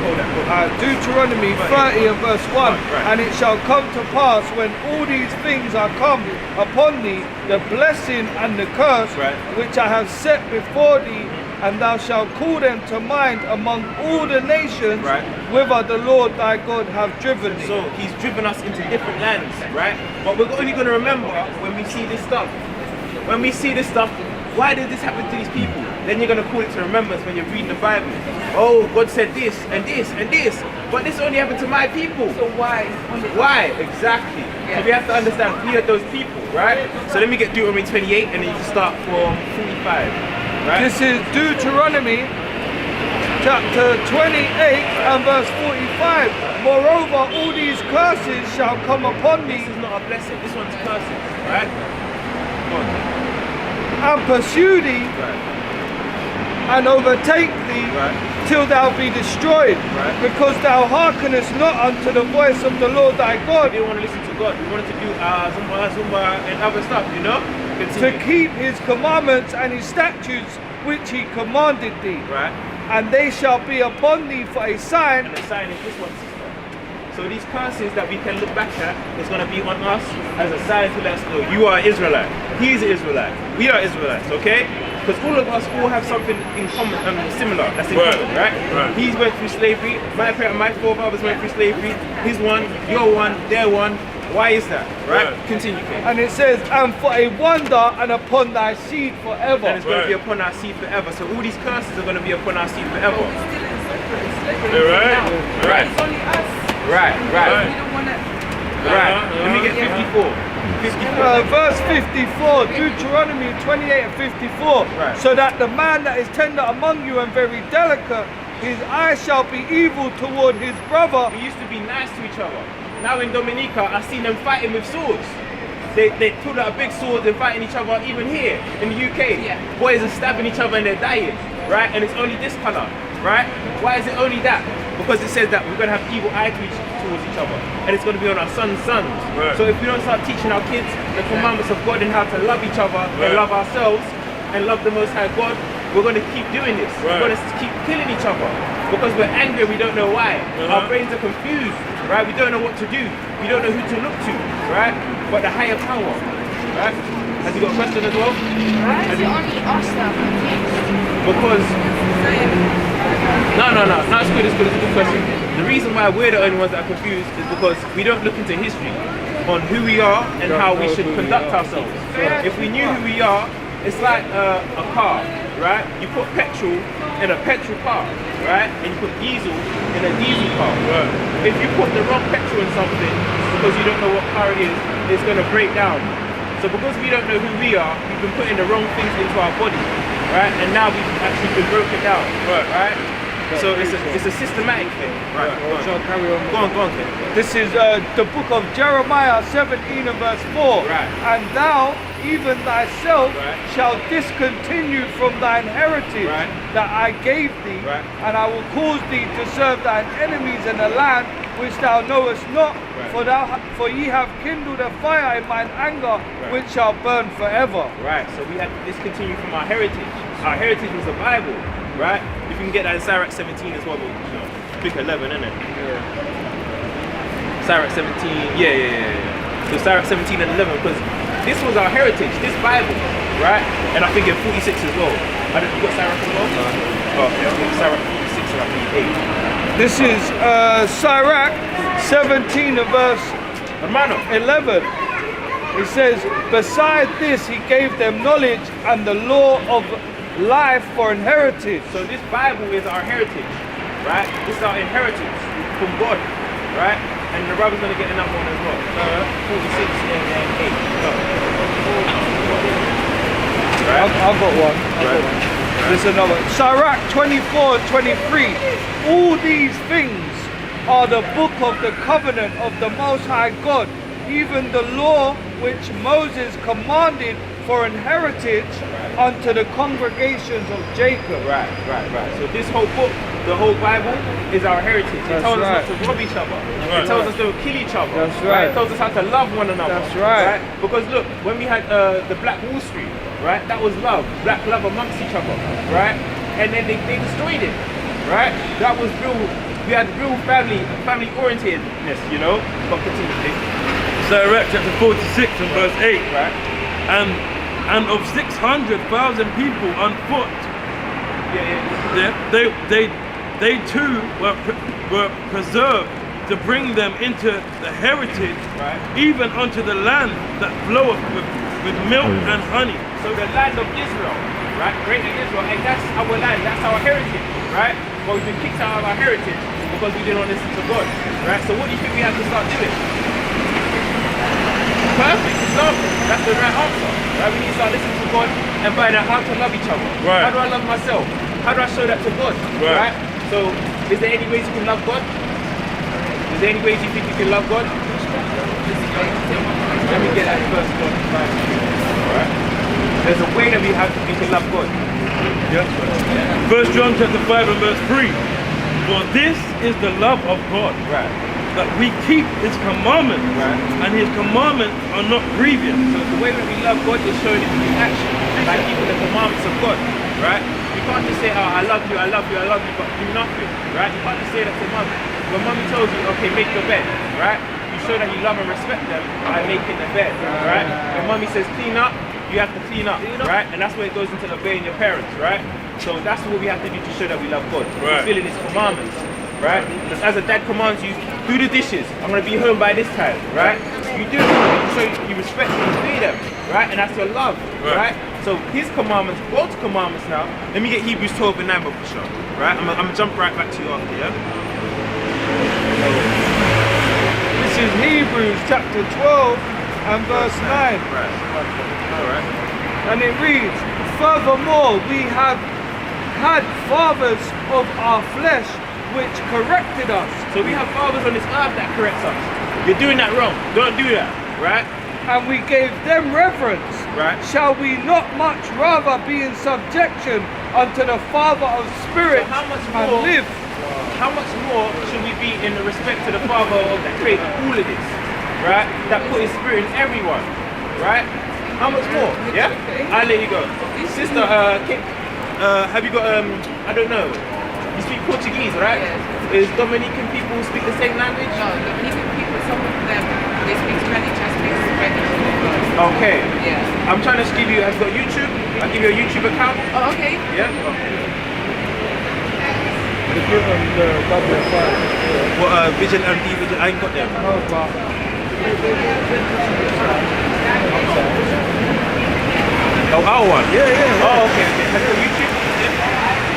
Speaker 3: Hold that.
Speaker 5: Deuteronomy 30 and verse 1. And it shall come to pass when all these things are come upon thee, the blessing and the curse which I have set before thee, and thou shalt call them to mind among all the nations whither the Lord thy God hath driven thee.
Speaker 3: So he's driven us into different lands, right? But we're only going to remember when we see this stuff. When we see this stuff, why did this happen to these people? Then you're going to call it to remembrance when you're reading the Bible. Oh, God said this and this and this, but this only happened to my people.
Speaker 6: So why?
Speaker 3: Why? Exactly. So we have to understand we are those people, right? So let me get Deuteronomy 28 and then you can start from 45, right?
Speaker 5: This is Deuteronomy chapter 28 and verse 45. Moreover, all these curses shall come upon thee.
Speaker 3: This is not a blessing, this one's cursing, right? Go on.
Speaker 5: And pursue thee and overtake thee till thou be destroyed, because thou hearkenest not unto the voice of the Lord thy God.
Speaker 3: We didn't want to listen to God, we wanted to do Zumba and other stuff, you know?
Speaker 5: To keep his commandments and his statutes which he commanded thee. And they shall be upon thee for a sign.
Speaker 3: And the sign is this one, sister. So these curses that we can look back at is going to be on us as a sign to let us know you are Israelite, he's Israelite, we are Israelites, okay? Because all of us all have something in common, similar, that's in common, right? He's went through slavery, my forefathers went through slavery, his one, your one, their one. Why is that, right? Continue, Kate.
Speaker 5: And it says, and for a wonder and upon thy seed forever.
Speaker 3: And it's going to be upon our seed forever. So all these curses are going to be upon our seed forever.
Speaker 6: We're still in slavery now.
Speaker 3: Right.
Speaker 6: It's only us.
Speaker 3: Right.
Speaker 6: We don't want to.
Speaker 3: Right. Let me get 54.
Speaker 5: Verse 54, Deuteronomy 28 and 54. So that the man that is tender among you and very delicate, his eye shall be evil toward his brother.
Speaker 3: We used to be nice to each other. Now in Dominica, I've seen them fighting with swords. They pull out a big sword and fighting each other even here in the UK. Boys are stabbing each other and they're dying, right? And it's only this color, right? Why is it only that? Because it says that we're going to have evil eye towards each other. And it's going to be on our sons' sons. So if we don't start teaching our kids the commandments of God and how to love each other and love ourselves and love the Most High God, we're going to keep doing this. We're going to keep killing each other because we're angry, we don't know why. Our brains are confused, right? We don't know what to do. We don't know who to look to, right? But the higher power, right? Has he got a question as well?
Speaker 7: Why is it only us that are confused?
Speaker 3: Because... No, it's good, it's a good question. The reason why we're the only ones that are confused is because we don't look into history on who we are and how we should conduct ourselves. If we knew who we are, it's like a car, right? You put petrol in a petrol car, right? And you put diesel in a diesel car. If you put the wrong petrol in something because you don't know what car it is, it's going to break down. So because we don't know who we are, we've been putting the wrong things into our body. right? And now we've actually been broken down, right? So it's a systematic thing. Right.
Speaker 5: Shall I carry on?
Speaker 3: Go on, Ken.
Speaker 5: This is the book of Jeremiah 17 and verse 4.
Speaker 3: Right.
Speaker 5: And thou, even thyself,
Speaker 3: Right.
Speaker 5: shall discontinue from thine heritage
Speaker 3: Right.
Speaker 5: that I gave thee,
Speaker 3: Right.
Speaker 5: and I will cause thee to serve thine enemies in a land which thou knowest not,
Speaker 3: Right.
Speaker 5: for ye have kindled a fire in mine anger, which shall burn forever.
Speaker 3: Right, so we have to discontinue from our heritage. Our heritage was the Bible, right? If you can get that in Sirach 17 as well, but you know, pick 11, innit?
Speaker 5: Yeah.
Speaker 3: Sirach 17, yeah. So Sirach 17 and 11, because this was our heritage, this Bible, right? And I think in 46 as well. I don't, you got Sirach as well? Oh, okay, I think Sirach 46 and I think 8.
Speaker 5: This is Sirach 17 and verse
Speaker 3: Hermano.
Speaker 5: 11. It says, beside this he gave them knowledge and the law of life for inheritance.
Speaker 3: So this Bible is our heritage, right? This is our inheritance from God, right? And the brother's gonna get another one as well. 46 and 8. Go. Right?
Speaker 5: I've got one. There's another. Sirach 24 and 23. All these things are the book of the covenant of the Most High God, even the law which Moses commanded for an heritage unto the congregations of Jacob.
Speaker 3: Right. So this whole book, the whole Bible, is our heritage. It tells us not to rob each other. It tells us to kill each other.
Speaker 5: That's right.
Speaker 3: It tells us how to love one another.
Speaker 5: That's right.
Speaker 3: Because look, when we had the Black Wall Street, right, that was love, black love amongst each other, right? And then they destroyed it, right? That was real. We had real family orientedness, you know. But continue.
Speaker 8: Sirach chapter 46 and verse 8.
Speaker 3: Right.
Speaker 8: And of 600,000 people on foot,
Speaker 3: Yeah.
Speaker 8: they too were preserved to bring them into the heritage,
Speaker 3: Right.
Speaker 8: even unto the land that floweth with milk and honey.
Speaker 3: So the land of Israel, right? Greater Israel, and that's our land, that's our heritage, right? But we've been kicked out of our heritage because we didn't want to listen to God, right? So what do you think we have to start doing? Perfect example. That's the right answer, right? We need to start listening to God and find out how to love each other.
Speaker 8: Right.
Speaker 3: How do I love myself? How do I show that to God,
Speaker 8: Right.
Speaker 3: So is there any ways you can love God? Is there any ways you think you can love God? Let me get that first John 5. Alright? There's a way that we can love God.
Speaker 8: Yeah. 1 John chapter 5 and verse 3. For this is the love of God,
Speaker 3: Right.
Speaker 8: that we keep his commandments,
Speaker 3: Right.
Speaker 8: and his commandments are not grievous.
Speaker 3: So the way that we love God is showing it in action, like keeping the commandments of God, right? You can't just say, oh, I love you, but do nothing, right? You can't just say that to mom. When mommy tells you, okay, make your bed, right? You show that you love and respect them by making the bed, right? When mommy says clean up, you have to clean up, right? And that's where it goes into obeying your parents, right? So that's what we have to do to show that we love God,
Speaker 8: Right.
Speaker 3: fulfilling his commandments, right? Because as a dad commands you, do the dishes, I'm gonna be home by this time, right? You do it, you show you respect them, you feed them, right? And that's your love, right? So his commandments, God's commandments now, let me get Hebrews 12 and 9 for sure, right? I'm gonna jump right back to you after, yeah?
Speaker 5: This is Hebrews chapter 12 and verse 9.
Speaker 3: Right. Alright.
Speaker 5: And it reads, furthermore, we have had fathers of our flesh which corrected us.
Speaker 3: So we have fathers on this earth that corrects us. You're doing that wrong. Don't do that, right?
Speaker 5: And we gave them reverence.
Speaker 3: Right.
Speaker 5: Shall we not much rather be in subjection unto the Father of spirits
Speaker 3: So how much
Speaker 5: and
Speaker 3: more-
Speaker 5: live?
Speaker 3: How much more should we be in the respect to the Father of that created all of this, right? That put his spirit in everyone, right? How much more? Yeah? I'll let you go. Sister, have you got, I don't know, you speak Portuguese, right?
Speaker 6: Yes.
Speaker 3: Is Dominican people speak the same language?
Speaker 6: No, Dominican people, some of them, they speak Spanish, I speak Spanish.
Speaker 3: Okay.
Speaker 6: Yeah.
Speaker 3: I'm trying to give you, have you got YouTube? I'll give you a YouTube account.
Speaker 6: Oh, okay.
Speaker 3: Yeah? Okay.
Speaker 5: Give them the double five.
Speaker 3: What, Vision and D-Vision, I ain't got them.
Speaker 5: Oh, but
Speaker 3: Oh, our one? Yeah. Oh, okay. Have you got YouTube?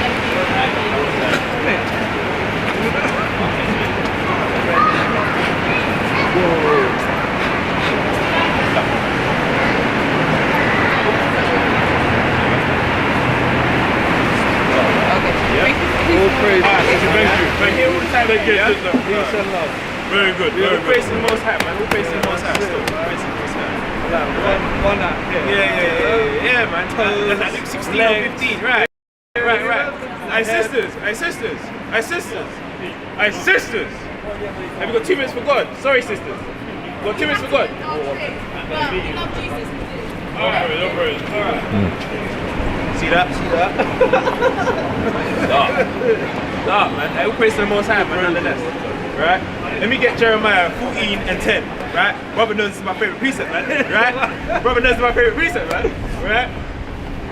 Speaker 8: Take care,
Speaker 3: Yeah?
Speaker 8: sister.
Speaker 5: Peace and love.
Speaker 8: Very good.
Speaker 3: We're
Speaker 8: Very good.
Speaker 3: praising the Most High, man. We're praising the Most High. Still. We're praising the Most High.
Speaker 5: One act.
Speaker 3: Yeah, man. That's Luke 16 or 15, right. Hey, sisters. Have you got 2 minutes for God? Sorry, sisters. Got 2 minutes for God?
Speaker 7: But we love Jesus.
Speaker 3: Alright. See that? Stop, man. Hey, we're praising the Most High, man, nonetheless. Right? Let me get Jeremiah 14 and 10. Right? Brother knows this is my favorite precept, man. Right? Brother knows this is my favorite precept, man. Right?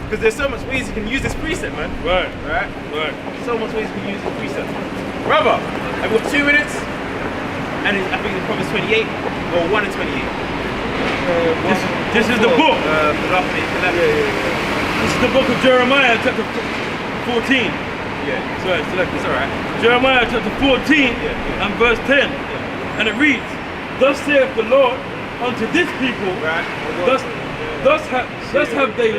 Speaker 3: Because there's so much ways you can use this precept, man.
Speaker 8: Right.
Speaker 3: Right?
Speaker 8: Right.
Speaker 3: So much ways you can use this precept. Brother, I've got 2 minutes. And I think it's Proverbs 28 or 1 and 28.
Speaker 8: This is the book.
Speaker 3: This
Speaker 8: This is the book of Jeremiah, chapter 14.
Speaker 3: Yeah.
Speaker 8: Sorry, select
Speaker 3: It's
Speaker 8: it.
Speaker 3: alright.
Speaker 8: Jeremiah chapter 14 and verse 10. And it reads, Thus saith the Lord unto this people,
Speaker 3: Right.
Speaker 8: thus have they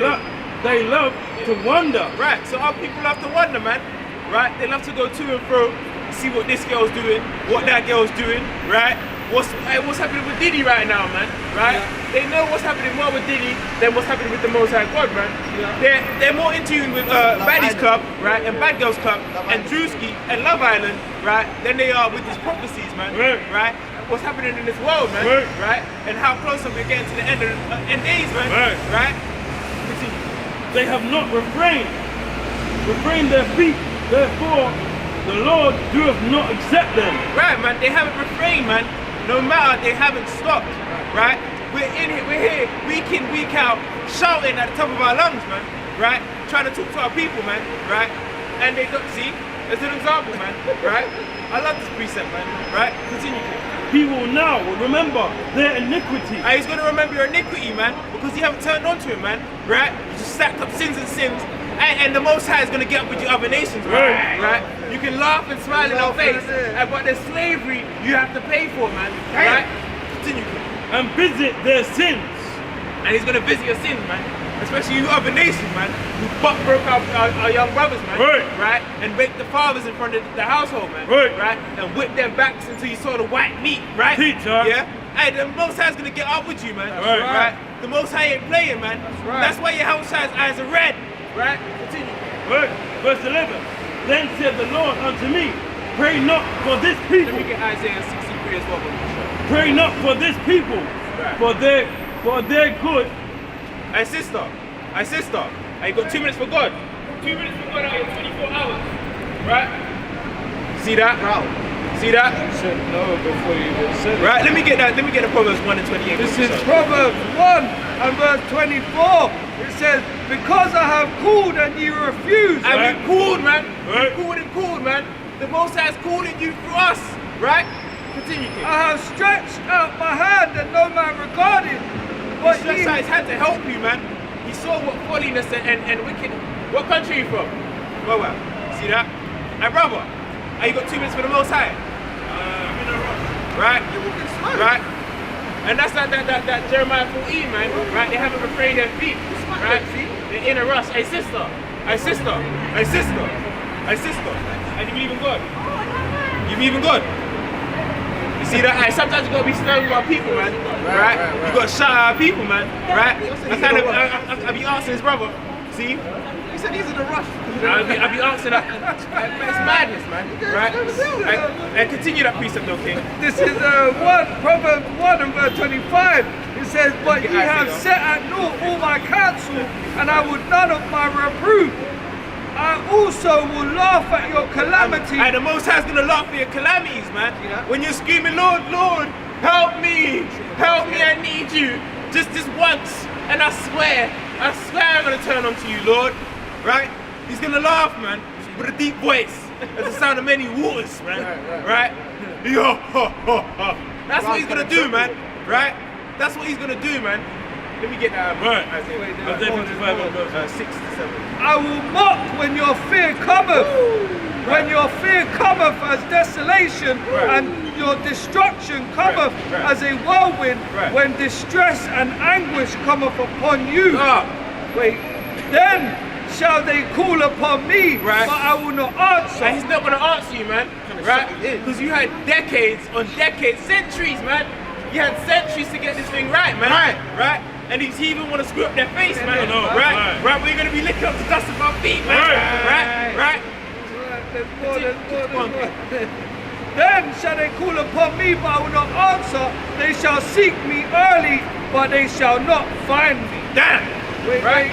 Speaker 8: love to wonder.
Speaker 3: Right, so our people love to wonder, man. Right? They love to go to and fro, see what this girl's doing, what that girl's doing, right? What's happening with Diddy right now, man? Right?
Speaker 5: Yeah.
Speaker 3: They know what's happening more with Diddy than what's happening with the Most High God, man.
Speaker 5: Yeah.
Speaker 3: They're more in tune with Baddies Club, right, and Bad Girls Club, and Drewski and Love Island, right, than they are with these prophecies, man.
Speaker 8: Right.
Speaker 3: What's happening in this world, man? Right? And how close are we getting to the end days, man? Right?
Speaker 8: They have not refrained their feet, therefore the Lord doeth not accept them.
Speaker 3: Right, man, they haven't refrained, man. No matter, they haven't stopped, right? We're here, week in, week out, shouting at the top of our lungs, man, right? Trying to talk to our people, man, right? And they don't, see, as an example, man, right? I love this precept, man, right? Continue.
Speaker 8: He will now remember their iniquity.
Speaker 3: He's going to remember your iniquity, man, because you haven't turned on to him, man, right? You just stacked up sins and sins, and the Most High is going to get up with you other nations, man, right? You can laugh and smile in our face, but there's slavery you have to pay for, man, right? Continue.
Speaker 8: And visit their sins.
Speaker 3: And he's going to visit your sins, man. Especially you other nations, man, who butt broke our young brothers, man. Right? And raped the fathers in front of the household, man. Right? And whipped their backs until you saw the white meat, right?
Speaker 8: Teacher.
Speaker 3: Yeah? Hey, the Most High's going to get up with you, man. Right? The Most High ain't playing, man. That's why your house eyes are red. Right? Continue.
Speaker 8: Verse 11. Then said the Lord unto me, Pray not for this people.
Speaker 3: Let me get Isaiah 63 as well.
Speaker 8: Pray not for this people, for their good.
Speaker 3: Hey sister, you got 2 minutes for God. 2 minutes for God out of 24 hours. Right? See that? See that?
Speaker 5: You said no before you even said it.
Speaker 3: Right, let me get the Proverbs 1 and 28.
Speaker 5: This is Proverbs 1 and verse 24. It says, Because I have called and ye refuse.
Speaker 3: And we called, man. We called, man. The Most High is calling you through us. Right? Continue, King.
Speaker 5: I have stretched out my hand and no man regarded.
Speaker 3: He stretched out his hand to help you, man. He saw what folliness and wicked. What country are you from? Well, see that? Hey, brother, you got 2 minutes for the Most High.
Speaker 8: I'm in a rush.
Speaker 3: Right? Right? And that's that Jeremiah 14, man. Right? They haven't refrained their feet. Right? See? They're in a rush. Hey, sister. And you believe in God? You believe in God? You see that? Hey, sometimes you gotta be stern with our people, man. Right? You gotta shout at our people, man. Right? I be asking his brother. See?
Speaker 4: He said he's in a rush.
Speaker 3: I be answering that. It's madness, man. Right? And continue that precept, though, King.
Speaker 5: This is Proverbs 1 and verse 25. It says, But ye have set at naught all my counsel, and I would none of my reproof. I also will laugh at your calamity.
Speaker 3: And the Most High's gonna laugh at your calamities, man. When you're screaming, Lord, Lord, help me, I need you. Just once, and I swear I'm gonna turn on to you, Lord. Right? He's gonna laugh, man, with a deep voice. There's the sound of many waters, man. Right? That's what he's gonna do, man. Right? That's what he's gonna do, man. Let me get that.
Speaker 8: Isaiah 55 and verse
Speaker 3: 6 to 7.
Speaker 5: I will mock when your fear cometh. When your fear cometh as desolation and your destruction cometh as a whirlwind, when distress and anguish cometh upon you. Then shall they call upon me,
Speaker 3: Right.
Speaker 5: but I will not answer.
Speaker 3: And he's not gonna answer you, man. Right? Because you had decades on decades, centuries, man. You had centuries to get this thing right, man. Right? And he even want to screw up their face, man. Right? We're gonna be licking up the dust of our feet, man. Right?
Speaker 5: There's more. Then shall they call upon me, but I will not answer. They shall seek me early, but they shall not find me.
Speaker 3: Damn. Right?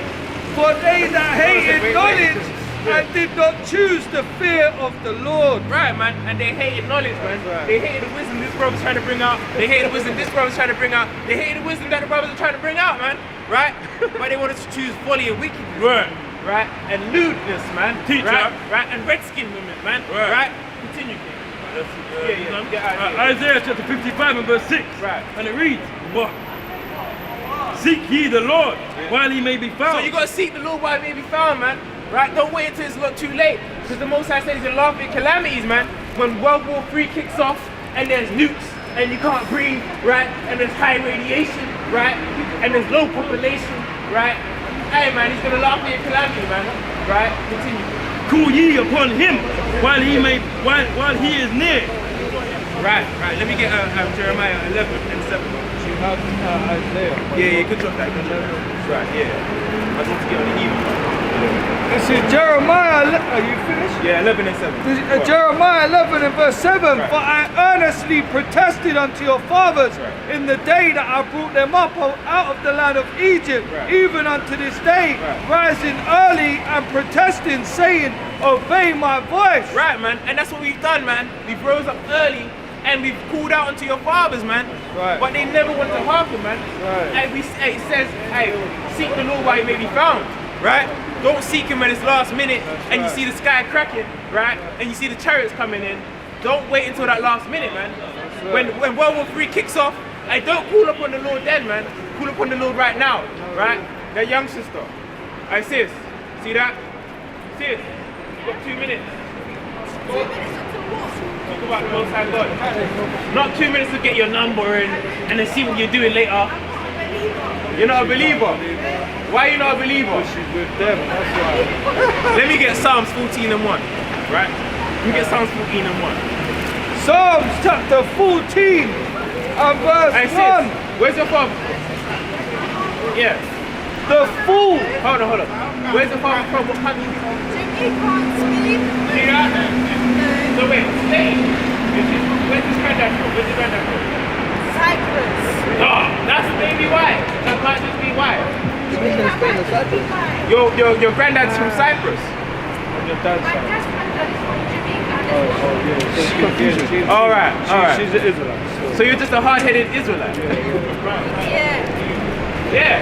Speaker 5: For they that hated knowledge and did not choose the fear of the Lord.
Speaker 3: Right, man. And they hated knowledge, man. They hated the wisdom this brother's trying to bring out. They hated the wisdom this brother's trying to bring out. They hated the wisdom that the brothers are trying to bring out, man. Right? But they wanted to choose folly and wickedness. Right? And lewdness, man.
Speaker 8: Teacher.
Speaker 3: Right? And red-skinned women, man. Right? Continue.
Speaker 8: Isaiah chapter 55 and verse 6.
Speaker 3: Right.
Speaker 8: And it reads, but seek ye the Lord while he may be found.
Speaker 3: So you gotta seek the Lord while he may be found, man. Right? Don't wait until it's not too late. Because the Most High says he's gonna laugh at calamities, man. When World War III kicks off and there's nukes and you can't breathe, right? And there's high radiation, right? And there's low population, right? Hey, man, he's gonna laugh at your calamity, man. Right? Continue.
Speaker 8: Call ye upon him while he is near.
Speaker 3: Right. Let me get Jeremiah 11 and 7.
Speaker 5: You have Isaiah.
Speaker 3: Yeah, you could drop that. Right, yeah. I just want to get on the even.
Speaker 5: This is Jeremiah. Are you finished?
Speaker 3: Yeah, 11 and 7.
Speaker 5: This is Jeremiah 11 and verse 7.
Speaker 3: Right.
Speaker 5: For I earnestly protested unto your fathers in the day that I brought them up out of the land of Egypt, even unto this day, rising early and protesting, saying, obey my voice.
Speaker 3: Right, man. And that's what we've done, man. We've rose up early and we've called out unto your fathers, man.
Speaker 5: Right.
Speaker 3: But they never want to hearken, man.
Speaker 5: Right.
Speaker 3: And it says, hey, seek the Lord while he may be found. Right? Don't seek him when it's last minute and you see the sky cracking, right? And you see the chariots coming in. Don't wait until that last minute, man. When World War III kicks off, hey, don't call upon the Lord then, man. Call upon the Lord right now, right? That young sister. Hey, sis, see that? Sis, you got 2 minutes. 2 minutes until what? Talk about the Most High God. Not 2 minutes to get your number and then see what you're doing later. You're not a believer. Why are you not a believer?
Speaker 5: She's with them, that's why.
Speaker 3: Let me get Psalms 14 and 1. Right? Let me get Psalms 14 and 1.
Speaker 5: Psalms chapter 14 and verse 1.
Speaker 3: Sis, where's your father? Yeah.
Speaker 5: The fool.
Speaker 3: Hold on. Where's the father from? What country?
Speaker 7: Jimmy can't speak.
Speaker 3: See that? So wait, stay. Where's his granddad from? Where's his granddad from?
Speaker 7: Cyprus.
Speaker 3: Oh, that's maybe why. That might just be why.
Speaker 7: My
Speaker 3: Your granddad's from Cyprus.
Speaker 5: Your dad's
Speaker 7: dad's granddad is from Jamaica.
Speaker 5: yeah.
Speaker 3: All right.
Speaker 5: She's an Israelite.
Speaker 3: So you're just a hard-headed Israelite. Yeah.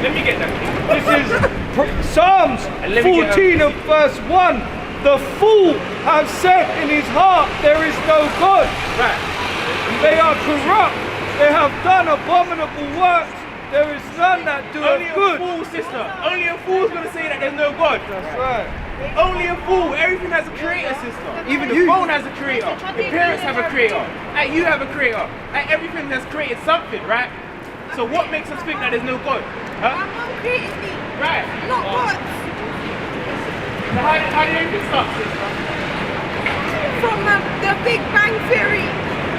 Speaker 3: Let me get that.
Speaker 5: This is Psalms 14 and verse 1. The fool has said in his heart, there is no God.
Speaker 3: Right.
Speaker 5: They are corrupt. They have done abominable works. There is none that do
Speaker 3: Only
Speaker 5: good.
Speaker 3: a fool, sister. Only a fool's gonna say that there's no God.
Speaker 5: That's right.
Speaker 3: Only a fool. Everything has a creator, sister. Even the phone has a creator. Your parents have a creator. And you have a creator. And everything has created something, right? So what makes us think that there's no God? Huh?
Speaker 7: My mom created me,
Speaker 3: Right.
Speaker 7: not God.
Speaker 3: So how did everything start, sister?
Speaker 7: From the Big Bang Theory.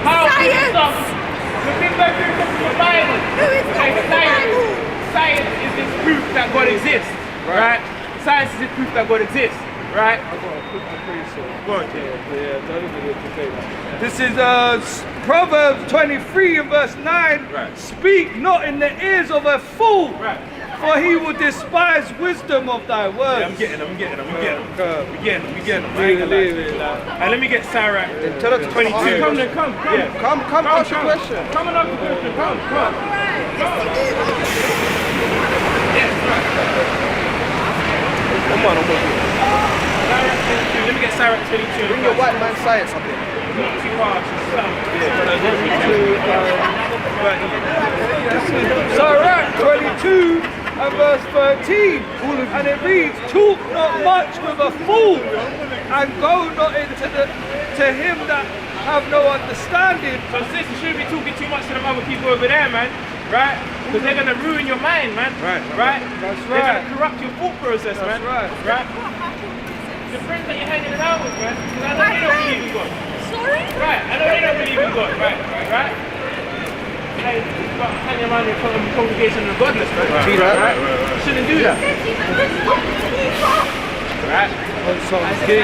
Speaker 3: How did it
Speaker 7: Science.
Speaker 3: start? The Big Bang Theory comes from the Bible.
Speaker 7: Who is not
Speaker 3: Okay,
Speaker 7: from the Bible?
Speaker 3: Science is this proof that God exists, right? Science is the proof that God exists, right?
Speaker 5: I've got a quick praise song.
Speaker 3: Go on,
Speaker 5: Yeah, don't even need to say that. This is Proverbs 23 and verse 9.
Speaker 3: Right.
Speaker 5: Speak not in the ears of a fool,
Speaker 3: Right.
Speaker 5: for he will despise wisdom of thy words.
Speaker 3: Yeah, I'm getting them. We getting them.
Speaker 5: Leave it.
Speaker 3: And let me get Sarah.
Speaker 4: Tell her to
Speaker 3: 22.
Speaker 4: come.
Speaker 3: Come.
Speaker 4: Come, ask your question.
Speaker 3: Come and ask the question. Come. Yes, right.
Speaker 4: Come on,
Speaker 3: Sarah 22. Let me get Sarah 22.
Speaker 4: bring your white man science up here.
Speaker 3: Not too harsh.
Speaker 5: Surah 22 and verse 13, and it reads, talk not much with a fool, and go not to him that have no understanding.
Speaker 3: So sis, you shouldn't be talking too much to them other people over there, man. right? Because they're gonna ruin your mind, man. Right?
Speaker 5: That's
Speaker 3: They're
Speaker 5: right.
Speaker 3: gonna corrupt your thought process, man.
Speaker 5: Right.
Speaker 3: The friends that you're hanging around with, man. Because I know they don't believe in God.
Speaker 7: Sorry?
Speaker 3: Right, I know they don't believe in God. Right? Hey, you've got hanging around your congregation of the godless, man. Right? You shouldn't do that. Right? We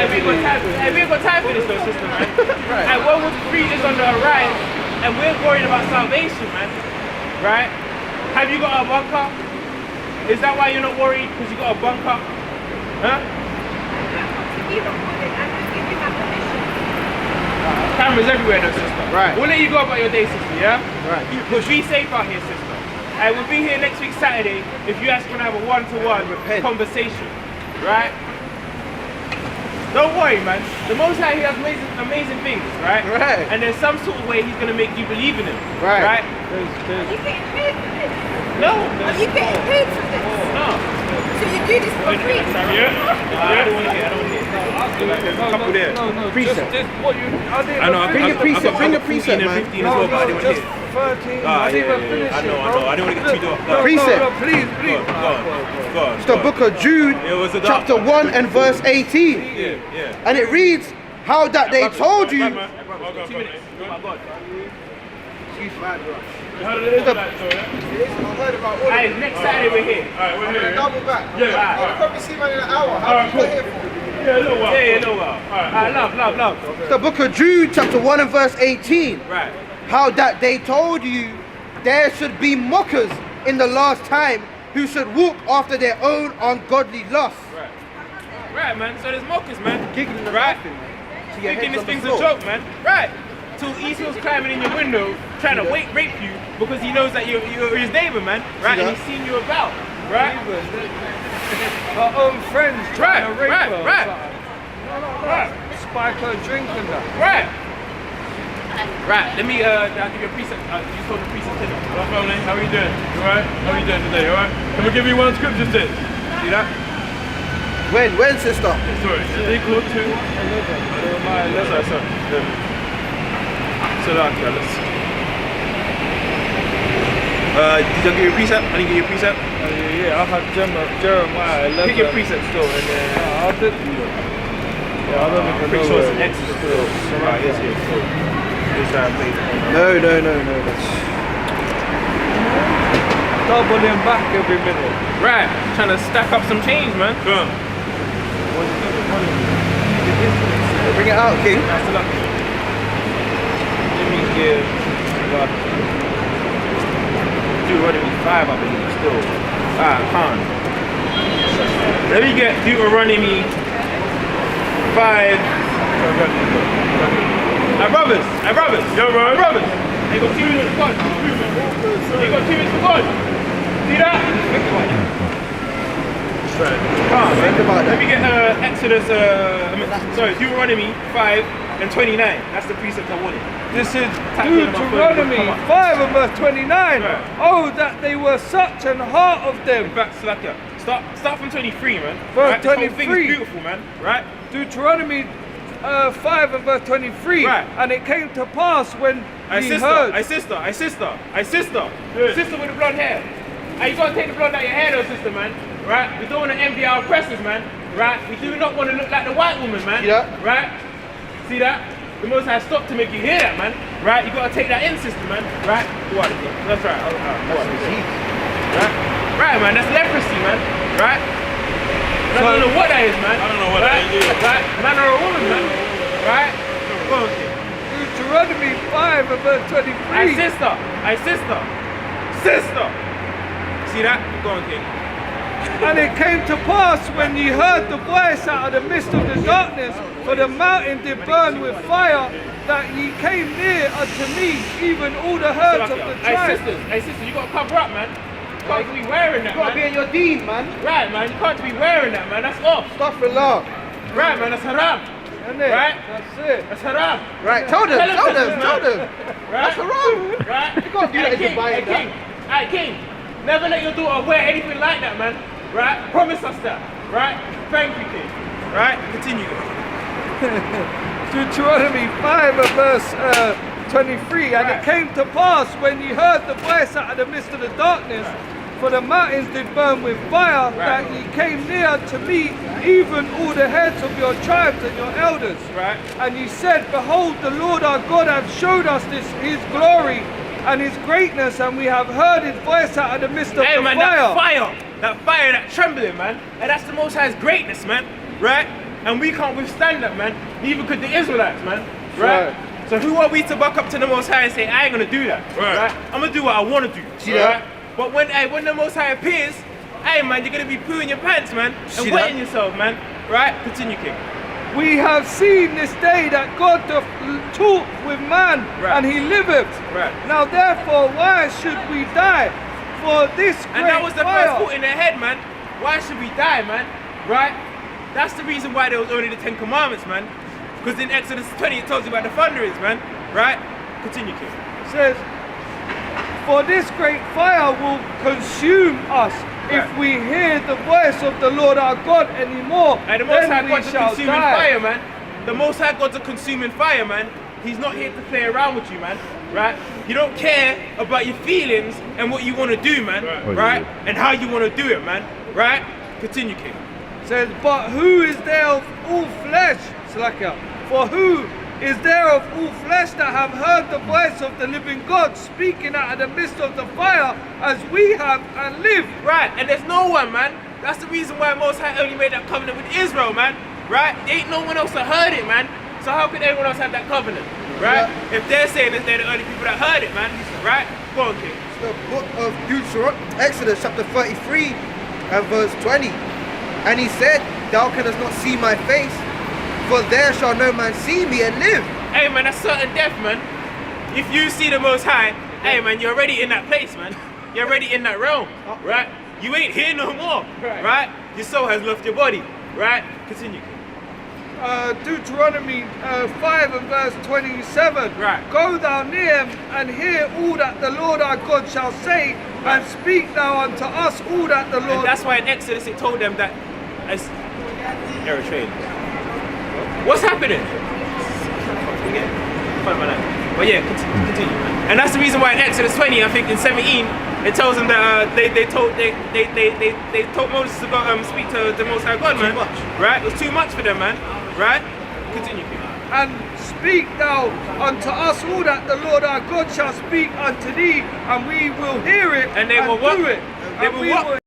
Speaker 3: ain't got time for this though, sister, man. And World War III is on the rise, and we're worried about salvation, man. Right? Have you got a bunker? Is that why you're not worried? Because you got a bunker? Huh? Cameras everywhere though, sister.
Speaker 4: Right.
Speaker 3: We'll let you go about your day, sister, yeah?
Speaker 4: Right.
Speaker 3: But be safe out here, sister. And we'll be here next week Saturday if you guys want to have a one-to-one conversation. Right? Don't worry, man. The Most High, he has amazing things, right?
Speaker 4: Right.
Speaker 3: And there's some sort of way he's going to make you believe in him.
Speaker 4: Right.
Speaker 3: Right?
Speaker 7: Are you getting paid for this?
Speaker 3: No.
Speaker 7: Are you getting paid for this?
Speaker 3: No.
Speaker 7: So you do this for free?
Speaker 3: Yeah? I don't want to hear. There's a couple there.
Speaker 5: Precept.
Speaker 3: I know.
Speaker 4: Bring your precept, bring your precept, man.
Speaker 3: 15 as well, but I didn't want to hear.
Speaker 5: 13.
Speaker 3: Ah,
Speaker 5: I didn't even finish
Speaker 3: I know.
Speaker 5: it, bro.
Speaker 3: I didn't want to get too dark.
Speaker 4: Precept.
Speaker 5: No, please.
Speaker 3: Go on.
Speaker 4: It's the book of Jude,
Speaker 3: It was a dark
Speaker 4: chapter 1 and verse 18.
Speaker 3: Yeah.
Speaker 4: And it reads, how that they told you.
Speaker 3: 2 minutes. Oh my God.
Speaker 2: How did it look like, so, yeah?
Speaker 3: Hey, next Saturday we're here.
Speaker 2: Alright, we're here.
Speaker 4: Double back.
Speaker 2: Yeah.
Speaker 3: Alright.
Speaker 4: Probably see man in an hour.
Speaker 2: Alright, cool. Yeah, a little while.
Speaker 3: Yeah, a little while. Alright, love.
Speaker 4: It's the book of Jude, chapter 1 and verse 18.
Speaker 3: Right.
Speaker 4: How that they told you there should be mockers in the last time who should walk after their own ungodly lusts.
Speaker 3: Right, man. So there's mockers, man.
Speaker 4: Giggling and
Speaker 3: Right?
Speaker 4: laughing, man. To your
Speaker 3: Thinking
Speaker 4: heads
Speaker 3: this
Speaker 4: on the
Speaker 3: thing's a
Speaker 4: floor.
Speaker 3: joke, man. Right. Till Esau's climbing in your window, trying to rape you because he knows that you're his neighbor, man. Right? And he's seen you about. Right?
Speaker 5: Our own friends trying to rape her.
Speaker 3: Right.
Speaker 5: Spike her drink and that.
Speaker 3: Right. Let me I'll give you a precept. You told the precept today.
Speaker 2: Hello, family. How are you doing? You alright? How are you doing today? Alright? Can we give you one scripture sis?
Speaker 3: See that?
Speaker 4: When, sister?
Speaker 2: Sorry. Equal to. Sorry.
Speaker 3: So let's. Did I give you a precept? I didn't give you a precept.
Speaker 5: Yeah, I had Jeremiah 11.
Speaker 3: Pick your precept still, and then.
Speaker 5: I did. Yeah, I don't
Speaker 3: I'm
Speaker 5: even
Speaker 3: pretty
Speaker 5: know
Speaker 3: sure
Speaker 5: where
Speaker 3: it's an Exodus still. Right, yes, yes. This time, please.
Speaker 4: No.
Speaker 5: doubling back every minute.
Speaker 3: Right, trying to stack up some change, man.
Speaker 2: Go on.
Speaker 4: Bring it out, King.
Speaker 3: That's the luck. Let me give Deuteronomy 5, I believe, still. I can't. Let me get Deuteronomy 5. Our brothers. Yo, bro. Our brothers. They got 2 minutes for God. They got 2 minutes for God. See that?
Speaker 4: Think about
Speaker 3: Let
Speaker 4: that.
Speaker 3: me get Exodus, Deuteronomy 5 and 29. That's the precept I wanted.
Speaker 5: This is
Speaker 3: Tap me on my phone,
Speaker 5: Deuteronomy
Speaker 3: come on.
Speaker 5: 5 and verse 29.
Speaker 3: Right.
Speaker 5: Oh, that they were such an heart of them.
Speaker 3: In fact, Slacker. Start from 23, man.
Speaker 5: Verse
Speaker 3: Right? This whole thing
Speaker 5: 23.
Speaker 3: is beautiful, man. Right?
Speaker 5: Deuteronomy 5 and verse 23.
Speaker 3: Right.
Speaker 5: And it came to pass when he
Speaker 3: Sister
Speaker 5: heard.
Speaker 3: Sister with the blonde hair. Hey, you gotta take the blonde out your hair though, sister, man. Right? We don't want to envy our oppressors, man. Right? We do not want to look like the white woman, man.
Speaker 4: See that?
Speaker 3: Right? See that? The Most High stopped to make you hear that, man. Right? You gotta take that in, sister, man. Right? What? That's right. Right, man. That's leprosy, man. Right? I don't know what that is, man.
Speaker 2: I don't know what that is.
Speaker 3: Right? Man or a woman, man. Right? Go on, kid.
Speaker 5: Deuteronomy 5 and verse 23.
Speaker 3: Hey, sister. See that? Go on, kid.
Speaker 5: And it came to pass when ye heard the voice out of the midst of the darkness, for the mountain did burn with fire, that ye came near unto me, even all the herds of the tribe.
Speaker 3: Hey, sister, you gotta cover up, man. You can't be wearing that,
Speaker 4: You gotta be
Speaker 3: man.
Speaker 4: in your deen, man.
Speaker 3: Right, man. You can't be wearing that, man. That's off.
Speaker 4: Stuff for love.
Speaker 3: Right, man. That's haram.
Speaker 5: Isn't it?
Speaker 3: Right?
Speaker 5: That's it.
Speaker 3: That's haram.
Speaker 4: Right, tell them.
Speaker 3: Tell them.
Speaker 4: That's
Speaker 3: Right?
Speaker 4: wrong.
Speaker 3: Right?
Speaker 4: You can't do that if you're buying that.
Speaker 3: King. Hey, King. Never let your daughter wear anything like that, man. Right? Promise us that. Right? Thank you, King. Right? Continue.
Speaker 5: Deuteronomy 5 and verse 23, and it came to pass when ye heard the voice out of the midst of the darkness, for the mountains did burn with fire, that ye came near to me, even all the heads of your tribes and your elders. And ye said, behold, the Lord our God hath showed us his glory and his greatness, and we have heard his voice out of the midst of the
Speaker 3: man,
Speaker 5: fire.
Speaker 3: That fire, that trembling, man, and that's the Most High's greatness, man, right? And we can't withstand that, man. Neither could the Israelites, man, right? So who are we to buck up to the Most High and say, I ain't gonna do that, right? I'm gonna do what I wanna do, right? But when the Most High appears, hey man, you're gonna be pooing your pants, man, and wetting yourself, man, right? Continue, King.
Speaker 5: We have seen this day that God doth talk with man, and he liveth. Now therefore, why should we die? For this great
Speaker 3: And that was the
Speaker 5: fire.
Speaker 3: first thought in their head, man. Why should we die, man? Right? That's the reason why there was only the 10 Commandments, man. Because in Exodus 20 it tells you about the thunderings, man. Right? Continue, King.
Speaker 5: It says, for this great fire will consume us if we hear the voice of the Lord our God anymore.
Speaker 3: And the Most High
Speaker 5: then we
Speaker 3: God's a
Speaker 5: shall
Speaker 3: consuming
Speaker 5: die.
Speaker 3: fire, man. The Most High God's a consuming fire, man. He's not here to play around with you, man. Right? You don't care about your feelings and what you want to do, man. Right? And how you want to do it, man. Right? Continue, King.
Speaker 5: It says, but who is there of all flesh? Slacker. For who is there of all flesh that have heard the voice of the living God speaking out of the midst of the fire as we have and live?
Speaker 3: Right, and there's no one, man. That's the reason why Most High only made that covenant with Israel, man. Right? There ain't no one else that heard it, man. So how could anyone else have that covenant? Right? If they're saying that they're the only people that heard it, man. Right? Go on, King.
Speaker 4: It's the book of Exodus chapter 33 and verse 20. And he said, thou canst not see my face, for there shall no man see me and live.
Speaker 3: Hey man, that's certain death, man. If you see the Most High, hey man, you're already in that place, man. You're already in that realm, right? You ain't here no more, right? Your soul has left your body, right? Continue.
Speaker 5: Deuteronomy 5 and verse 27.
Speaker 3: Right.
Speaker 5: Go thou near and hear all that the Lord our God shall say, and speak thou unto us all that the Lord...
Speaker 3: And that's why in Exodus it told them that... Eritrean. What's happening? But yeah, continue. And that's the reason why in Exodus 20, I think in 17, it tells them that they told Moses to go speak to the Most High God, man. Right? It was too much for them, man. Right? Continue.
Speaker 5: And speak thou unto us all that the Lord our God shall speak unto thee, and we will hear it,
Speaker 3: and they will what?
Speaker 5: do it.
Speaker 3: They will what?